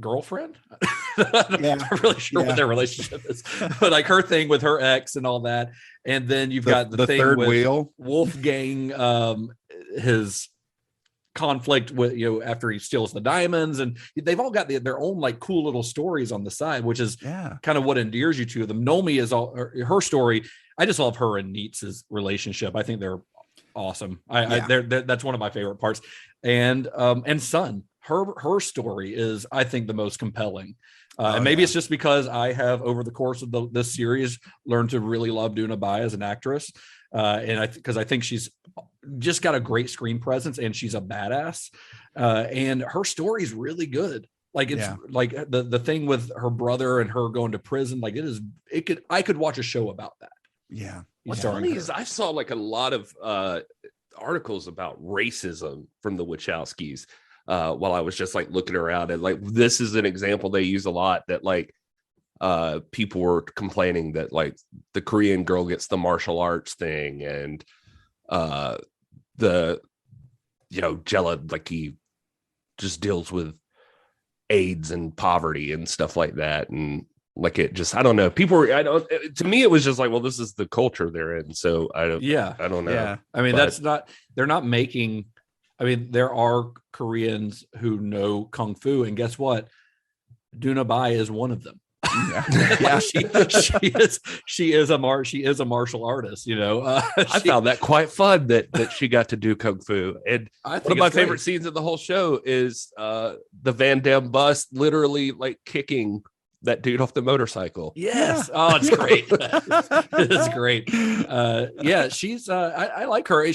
girlfriend. I'm not really sure what their relationship is, but like her thing with her ex and all that. And then you've got the thing third with wheel, Wolfgang, his conflict with, after he steals the diamonds, and they've all got their own like cool little stories on the side, which is kind of what endears you to them. Nomi is her story. I just love her and Nietzsche's relationship. I think they're awesome. That's one of my favorite parts. And Sun, her story is, I think, the most compelling. And maybe it's just because I have, over the course of this series, learned to really love Duna Bai as an actress. And because I think she's just got a great screen presence, and she's a badass. And her story is really good. Like it's like the thing with her brother and her going to prison. Like I could watch a show about that. Yeah. What's funny is I saw like a lot of articles about racism from the Wachowskis while I was just like looking around, and like this is an example they use a lot, that like people were complaining that like the Korean girl gets the martial arts thing, and the Jella, like he just deals with AIDS and poverty and stuff like that, and like it just, I don't know, to me it was just like, well, this is the culture they're in, so I don't know. I mean, they're not making, I mean, there are Koreans who know kung fu, and guess what, Duna Bai is one of them. She is a martial artist. I found that quite fun that she got to do kung fu. And one of my favorite scenes of the whole show is the Van Damme bus literally like kicking that dude off the motorcycle. Yes. Oh, it's great. It's great. She's I like her.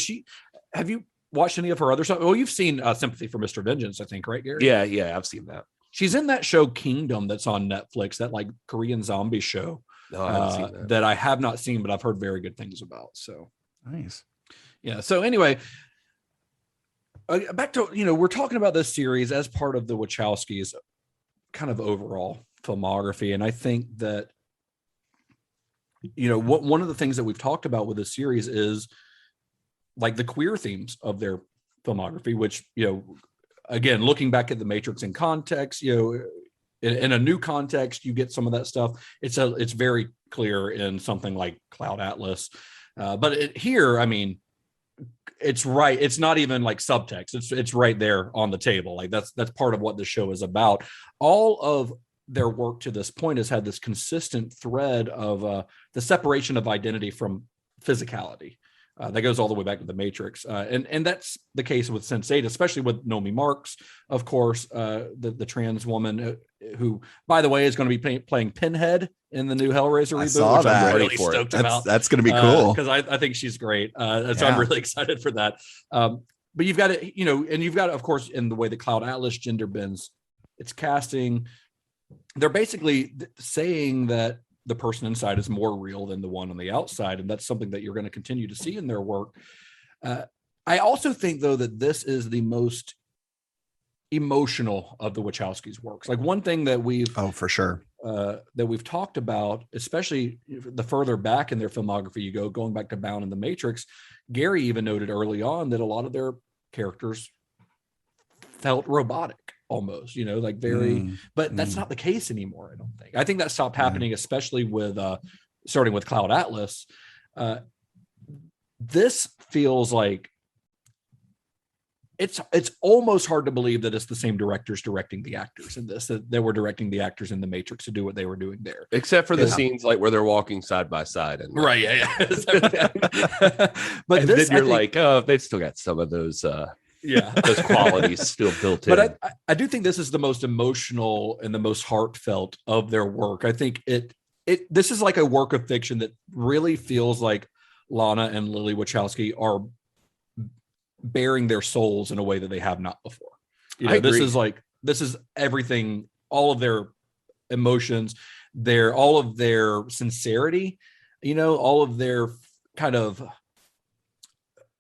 Have you watched any of her other stuff? Well, you've seen Sympathy for Mr. Vengeance, I think, right, Gary? Yeah, I've seen that. She's in that show Kingdom that's on Netflix, that like Korean zombie show. No, I haven't seen that I have not seen, but I've heard very good things about. So nice. Yeah. So anyway, back to, we're talking about this series as part of the Wachowskis' kind of overall filmography. And I think that, one of the things that we've talked about with this series is like the queer themes of their filmography, which, again, looking back at The Matrix in context, in a new context, you get some of that stuff. It's very clear in something like Cloud Atlas. But here, I mean, it's right. It's not even like subtext. It's right there on the table. Like that's part of what the show is about. All of their work to this point has had this consistent thread of the separation of identity from physicality. That goes all the way back to the Matrix, and that's the case with Sense8, especially with Naomi Marks, of course, the trans woman who, by the way, is going to be playing Pinhead in the new Hellraiser reboot, which I'm really stoked about. That's going to be cool because I think she's great. So I'm really excited for that. But you've got to, and you've got to, of course, in the way that Cloud Atlas gender bends its casting, they're basically saying that the person inside is more real than the one on the outside. And that's something that you're going to continue to see in their work. I also think, though, that this is the most emotional of the Wachowskis' works. Like one thing that we've for sure that we've talked about, especially the further back in their filmography you go, going back to Bound and the Matrix, Gary even noted early on that a lot of their characters felt robotic almost, like very, but that's not the case anymore. I don't think. I think that stopped happening, especially with starting with Cloud Atlas. This feels like it's almost hard to believe that it's the same directors directing the actors in this, that they were directing the actors in the Matrix to do what they were doing there, except for the scenes like where they're walking side by side and right, but and this, then you're like, oh, they've still got some of those those qualities still built in. But I do think this is the most emotional and the most heartfelt of their work. I think this is like a work of fiction that really feels like Lana and Lilly Wachowski are bearing their souls in a way that they have not before. This is everything, all of their emotions, all of their sincerity, all of their kind of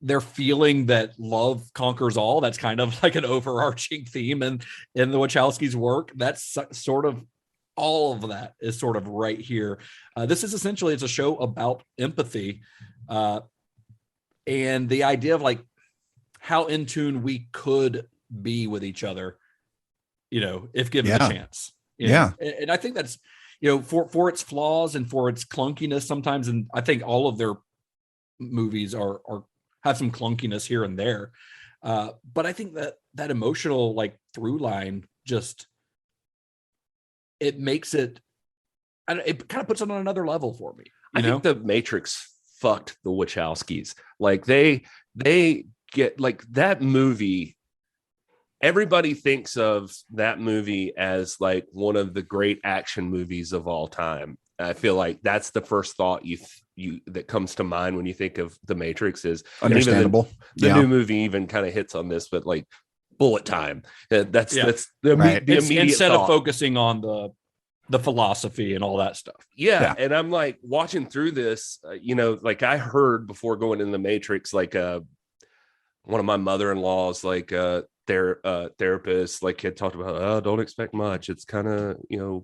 their feeling that love conquers all. That's kind of like an overarching theme in the Wachowskis' work. That's sort of all of that is sort of right here. This is essentially, it's a show about empathy and the idea of like how in tune we could be with each other, if given the chance. And I think that's, for its flaws and for its clunkiness sometimes. And I think all of their movies are have some clunkiness here and there. But I think that emotional like through line just, it makes it kind of puts it on another level for me. I think the Matrix fucked the Wachowskis. Like they get like that movie. Everybody thinks of that movie as like one of the great action movies of all time. I feel like that's the first thought you that comes to mind when you think of the Matrix. Is understandable. The new movie even kind of hits on this, but like bullet time. That's the right. the immediate instead thought. Of focusing on the philosophy and all that stuff. Yeah. And I'm like watching through this, like I heard before going in the Matrix, like one of my mother-in-laws, like therapist, like had talked about, don't expect much. It's kind of,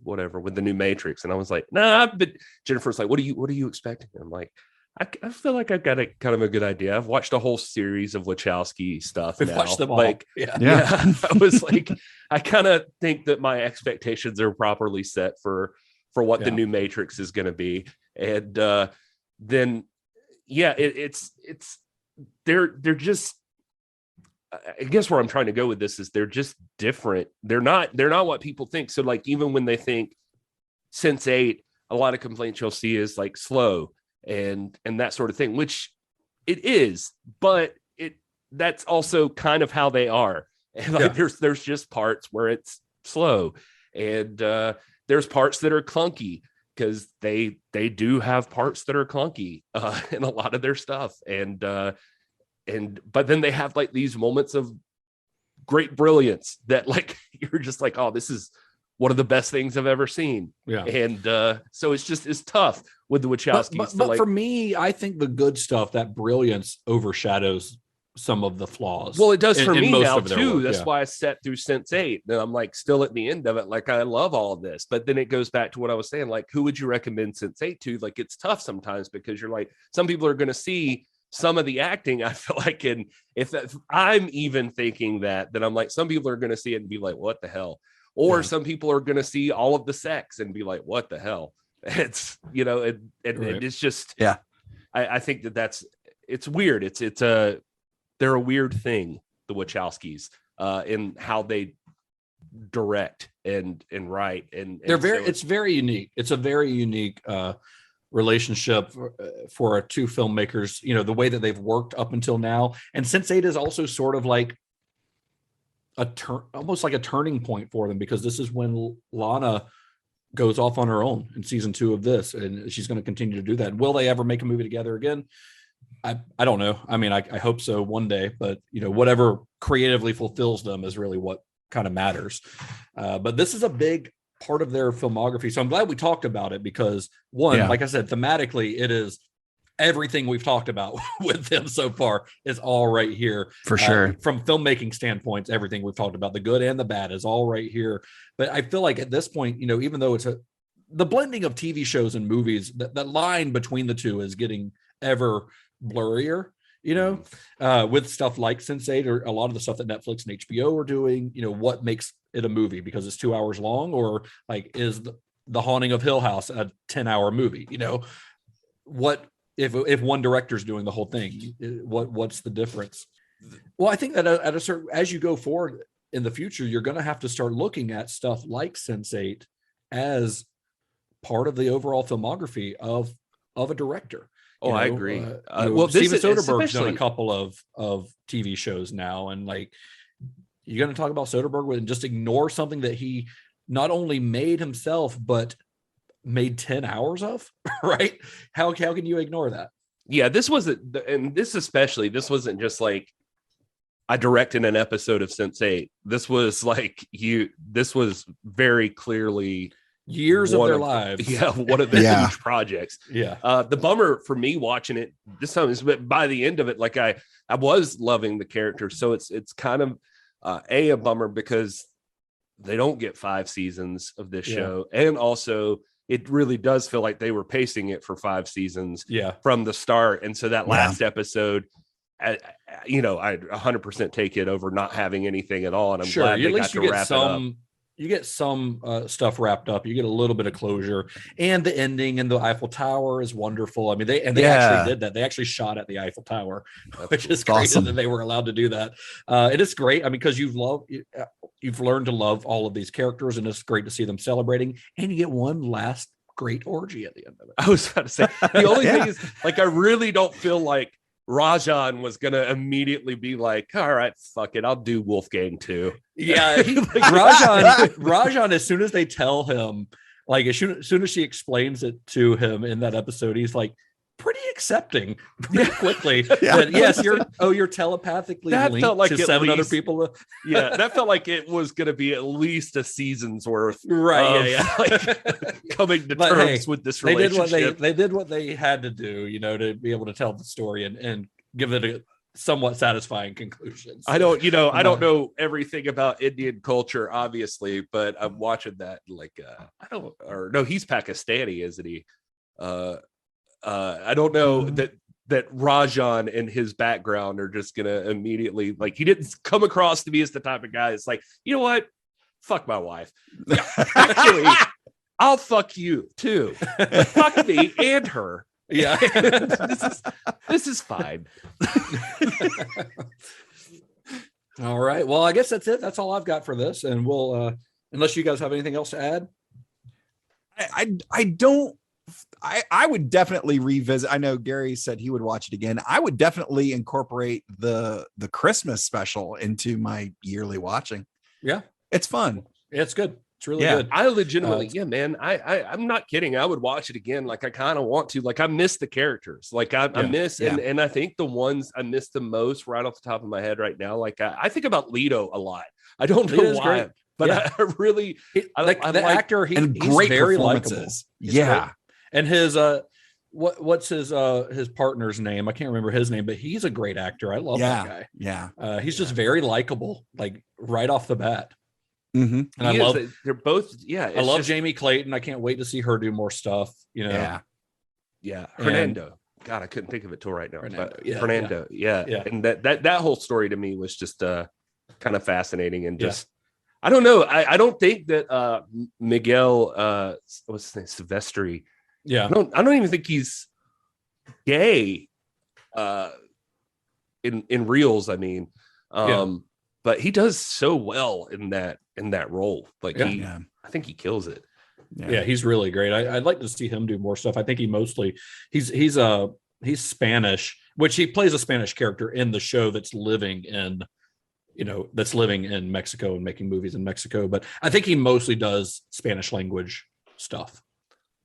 whatever with the new Matrix. And I was like, nah, but Jennifer's like, what are you expecting? I'm like, I feel like I've got a kind of a good idea. I've watched a whole series of Wachowski stuff. We've watched them all. Like, yeah. I was like, I kind of think that my expectations are properly set for what the new Matrix is going to be. And then, it's they're just, I guess where I'm trying to go with this is they're just different. They're not what people think. So like, even when they think Sense8, a lot of complaints you'll see is like slow and that sort of thing, which it is, but that's also kind of how they are. And like, there's just parts where it's slow and there's parts that are clunky because they do have parts that are clunky in a lot of their stuff. But then they have like these moments of great brilliance that like you're just like, oh, this is one of the best things I've ever seen. Yeah. And so it's tough with the Wachowskis. But for me, I think the good stuff, that brilliance overshadows some of the flaws. Well, it does for me now too. That's why I sat through Sense8. And I'm like still at the end of it. Like I love all of this, but then it goes back to what I was saying. Like, who would you recommend Sense8 to? Like, it's tough sometimes because you're like, some people are going to see some of the acting, I feel like, and if I'm even thinking that I'm like, some people are going to see it and be like, what the hell? Or some people are going to see all of the sex and be like, what the hell? It's, it's just, I think it's weird. They're a weird thing, the Wachowskis, in how they direct and write. And it's very unique. It's a very unique relationship for two filmmakers, you know, the way that they've worked up until now. And Sense8 is also sort of like almost like a turning point for them, because this is when Lana goes off on her own in season 2 of this, and she's going to continue to do that. Will they ever make a movie together again? I don't know. I mean, I hope so one day, but you know, whatever creatively fulfills them is really what kind of matters. But this is a big part of their filmography. So I'm glad we talked about it, because one, like I said, thematically, it is everything we've talked about with them so far is all right here. For sure. From filmmaking standpoints, everything we've talked about, the good and the bad, is all right here. But I feel like at this point, you know, even though it's the blending of TV shows and movies, that line between the two is getting ever blurrier, you know, with stuff like Sense8 or a lot of the stuff that Netflix and HBO are doing. You know, what makes it a movie because it's 2 hours long, or like is the Haunting of Hill House a 10-hour movie? You know, what if one director's doing the whole thing, what's the difference? Well, I think that at a certain, as you go forward in the future, you're going to have to start looking at stuff like Sense8 as part of the overall filmography of a director. Oh, I agree. Well, Steven Soderbergh's done a couple of TV shows now, and like, you're going to talk about Soderbergh and just ignore something that he not only made himself, but made 10 hours of, right? How can you ignore that? Yeah, this wasn't, and this wasn't just like I directed an episode of Sense8. This was like this was very clearly years of their lives. Yeah, one of the huge projects. Yeah. The bummer for me watching it this time is, but by the end of it, like I was loving the characters. So it's kind of a bummer because they don't get 5 seasons of this show, and also it really does feel like they were pacing it for 5 seasons from the start. And so that last episode, you know, I 100% take it over not having anything at all. And I'm glad they got to wrap it up. You get some stuff wrapped up. You get a little bit of closure, and the ending in the Eiffel Tower is wonderful. I mean, they actually did that. They actually shot at the Eiffel Tower, which is crazy that they were allowed to do that. It is great. I mean, because you've learned to love all of these characters, and it's great to see them celebrating. And you get one last great orgy at the end of it. I was about to say, the only thing is, like, I really don't feel like Rajan was gonna immediately be like, all right, fuck it, I'll do Wolfgang too. Yeah, Rajan, as soon as they tell him, like as soon as she explains it to him in that episode, he's like pretty accepting pretty quickly. That, yes, you're telepathically linked felt like to 7 other people. Yeah, that felt like it was gonna be at least a season's worth, right? Like coming to terms with this relationship. They did what they had to do, you know, to be able to tell the story and give it a somewhat satisfying conclusion. So, I don't know everything about Indian culture, obviously, but I'm watching that like he's Pakistani, isn't he? I don't know that Rajan and his background are just gonna immediately, like, he didn't come across to me as the type of guy that's like, you know what, fuck my wife. Yeah, actually, I'll fuck you too. Fuck me and her. Yeah. this is fine. All right. Well, I guess that's it. That's all I've got for this. And we'll unless you guys have anything else to add. I would definitely revisit. I know Gary said he would watch it again. I would definitely incorporate the Christmas special into my yearly watching. Yeah. It's fun. It's good. It's really good. I legitimately, man, I'm not kidding. I would watch it again. Like, I kind of want to, like, I miss the characters. Like I miss, and I think the ones I miss the most right off the top of my head right now, like I think about Leto a lot. I don't know why, great. but I really, the actor, he's great very performances. Likable. And his what's his partner's name? I can't remember his name, but he's a great actor. I love that guy. Yeah. He's just very likable, like right off the bat. Mm-hmm. And they're both. Yeah. I love Jamie Clayton. I can't wait to see her do more stuff. You know. Yeah. Fernando. God, I couldn't think of it till right now. Fernando. Yeah. And that whole story to me was just kind of fascinating, and just I don't know. I don't think that Miguel what's his name, Silvestri. Yeah. I don't even think he's gay in reels, I mean. But he does so well in that role. Like I think he kills it. Yeah, he's really great. I'd like to see him do more stuff. I think he's Spanish, which he plays a Spanish character in the show that's living in Mexico and making movies in Mexico. But I think he mostly does Spanish language stuff.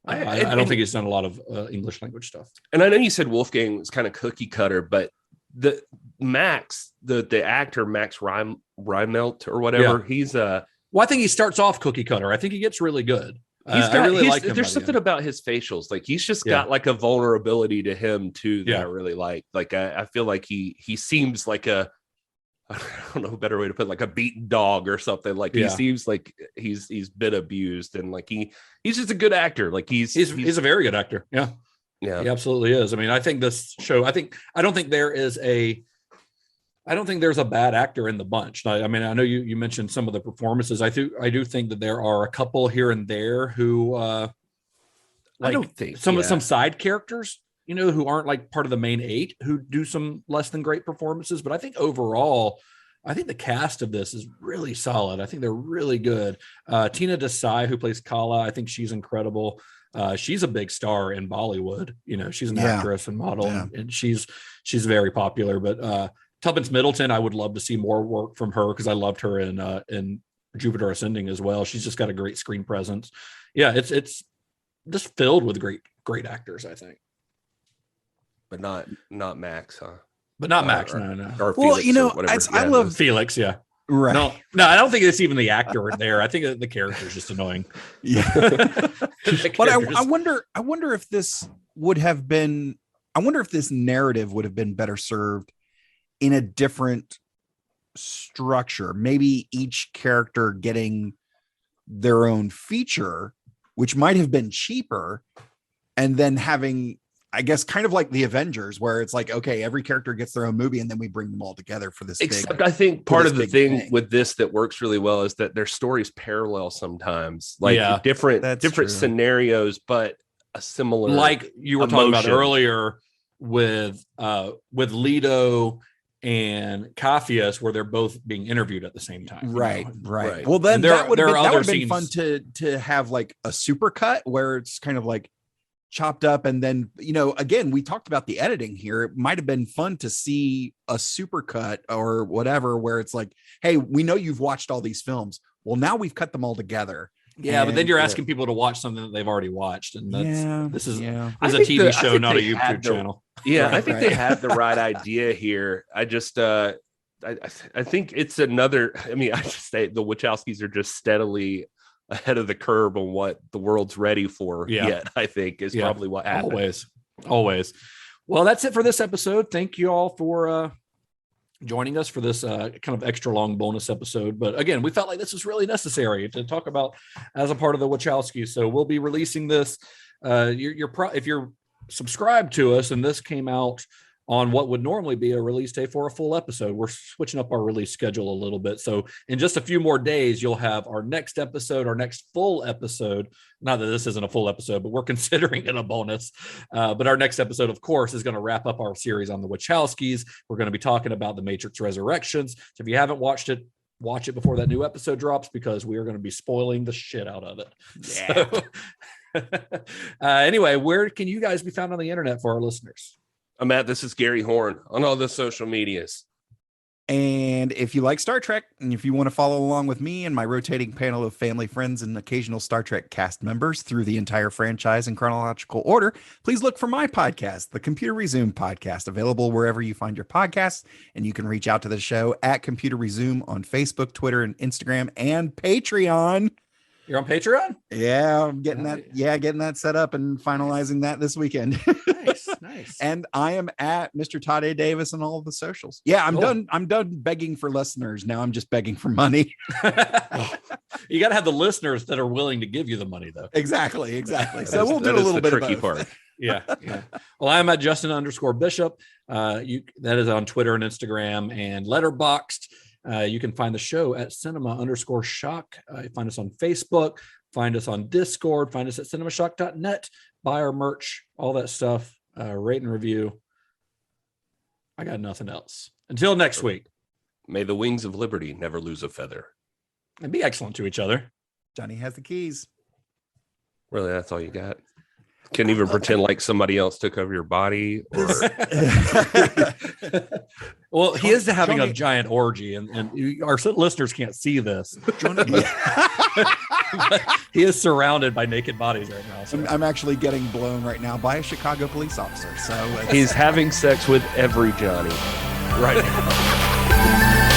I don't think he's done a lot of English language stuff. And I know you said Wolfgang was kind of cookie cutter, but the actor Max Reinelt or whatever, he's well, I think he starts off cookie cutter. I think he gets really good. I really like him. There's something about his facials, like he's just got like a vulnerability to him too that I really like. Like I feel like he seems like I don't know a better way to put it, like a beaten dog or something. Like he seems like he's been abused, and like he's just a good actor. Like he's a very good actor. Yeah, he absolutely is. I mean, I think this show. I don't think there's a bad actor in the bunch. I mean, I know you mentioned some of the performances. I do think that there are a couple here and there who some side characters, who aren't like part of the main 8 who do some less than great performances. But I think overall, I think the cast of this is really solid. I think they're really good. Tina Desai, who plays Kala, I think she's incredible. She's a big star in Bollywood. She's an actress and model, and she's very popular. But Tuppence Middleton, I would love to see more work from her because I loved her in Jupiter Ascending as well. She's just got a great screen presence. Yeah, it's just filled with great actors, I think. But not Max, huh? But not Max, no. Or Felix, I love Felix, yeah. Right. No, I don't think it's even the actor there. I think the character is just annoying. Yeah. But I wonder if this would have been. I wonder if this narrative would have been better served in a different structure. Maybe each character getting their own feature, which might have been cheaper, and then having, I guess, kind of like the Avengers, where it's like, okay, every character gets their own movie, and then we bring them all together for this. I think part of the thing with this that works really well is that their stories parallel sommes, like different scenarios, but a similar, like you were talking about earlier with Leto and Cafias, where they're both being interviewed at the same time. Right. Well, then that would have been fun to have like a supercut where it's kind of like chopped up, and then again, we talked about the editing here. It might have been fun to see a supercut or whatever where it's like, hey, we know you've watched all these films, well, now we've cut them all together. But then you're asking people to watch something that they've already watched, and this is a TV show, not a YouTube channel. I think they had the right idea here. I just I think it's another. I mean, I just say the Wachowskis are just steadily ahead of the curve on what the world's ready for yet, I think is probably what happened. Always. Well, that's it for this episode. Thank you all for joining us for this kind of extra long bonus episode. But again, we felt like this was really necessary to talk about as a part of the Wachowskis. So we'll be releasing this. If you're subscribed to us and this came out on what would normally be a release day for a full episode, we're switching up our release schedule a little bit. So in just a few more days, you'll have our next episode, our next full episode. Not that this isn't a full episode, but we're considering it a bonus. But our next episode, of course, is going to wrap up our series on the Wachowskis. We're going to be talking about The Matrix Resurrections. So if you haven't watched it, watch it before that new episode drops, because we are going to be spoiling the shit out of it. Yeah. So, anyway, where can you guys be found on the internet for our listeners? I'm at This Is Gary Horn on all the social medias. And if you like Star Trek, and if you want to follow along with me and my rotating panel of family, friends, and occasional Star Trek cast members through the entire franchise in chronological order, please look for my podcast, the Computer Resume Podcast, available wherever you find your podcasts. And you can reach out to the show at Computer Resume on Facebook, Twitter, and Instagram, and Patreon. You're on Patreon? Yeah, I'm getting getting that set up and finalizing that this weekend. Nice. And I am at Mr. Todd A. Davis on all of the socials. Yeah, I'm done. I'm done begging for listeners. Now I'm just begging for money. You got to have the listeners that are willing to give you the money, though. Exactly. So we'll do a little bit tricky of both. part. Yeah. Well, I'm at Justin_Bishop. That is on Twitter and Instagram and Letterboxd. You can find the show at cinema_shock. Find us on Facebook, find us on Discord, find us at cinemashock.net, buy our merch, all that stuff, rate and review. I got nothing else. Until next week. May the wings of liberty never lose a feather. And be excellent to each other. Johnny has the keys. Really, that's all you got? Can't even pretend like somebody else took over your body, or well, he is having a giant orgy, and our listeners can't see this. He is surrounded by naked bodies right now. So. I'm actually getting blown right now by a Chicago police officer. So he's having sex with every Johnny right now.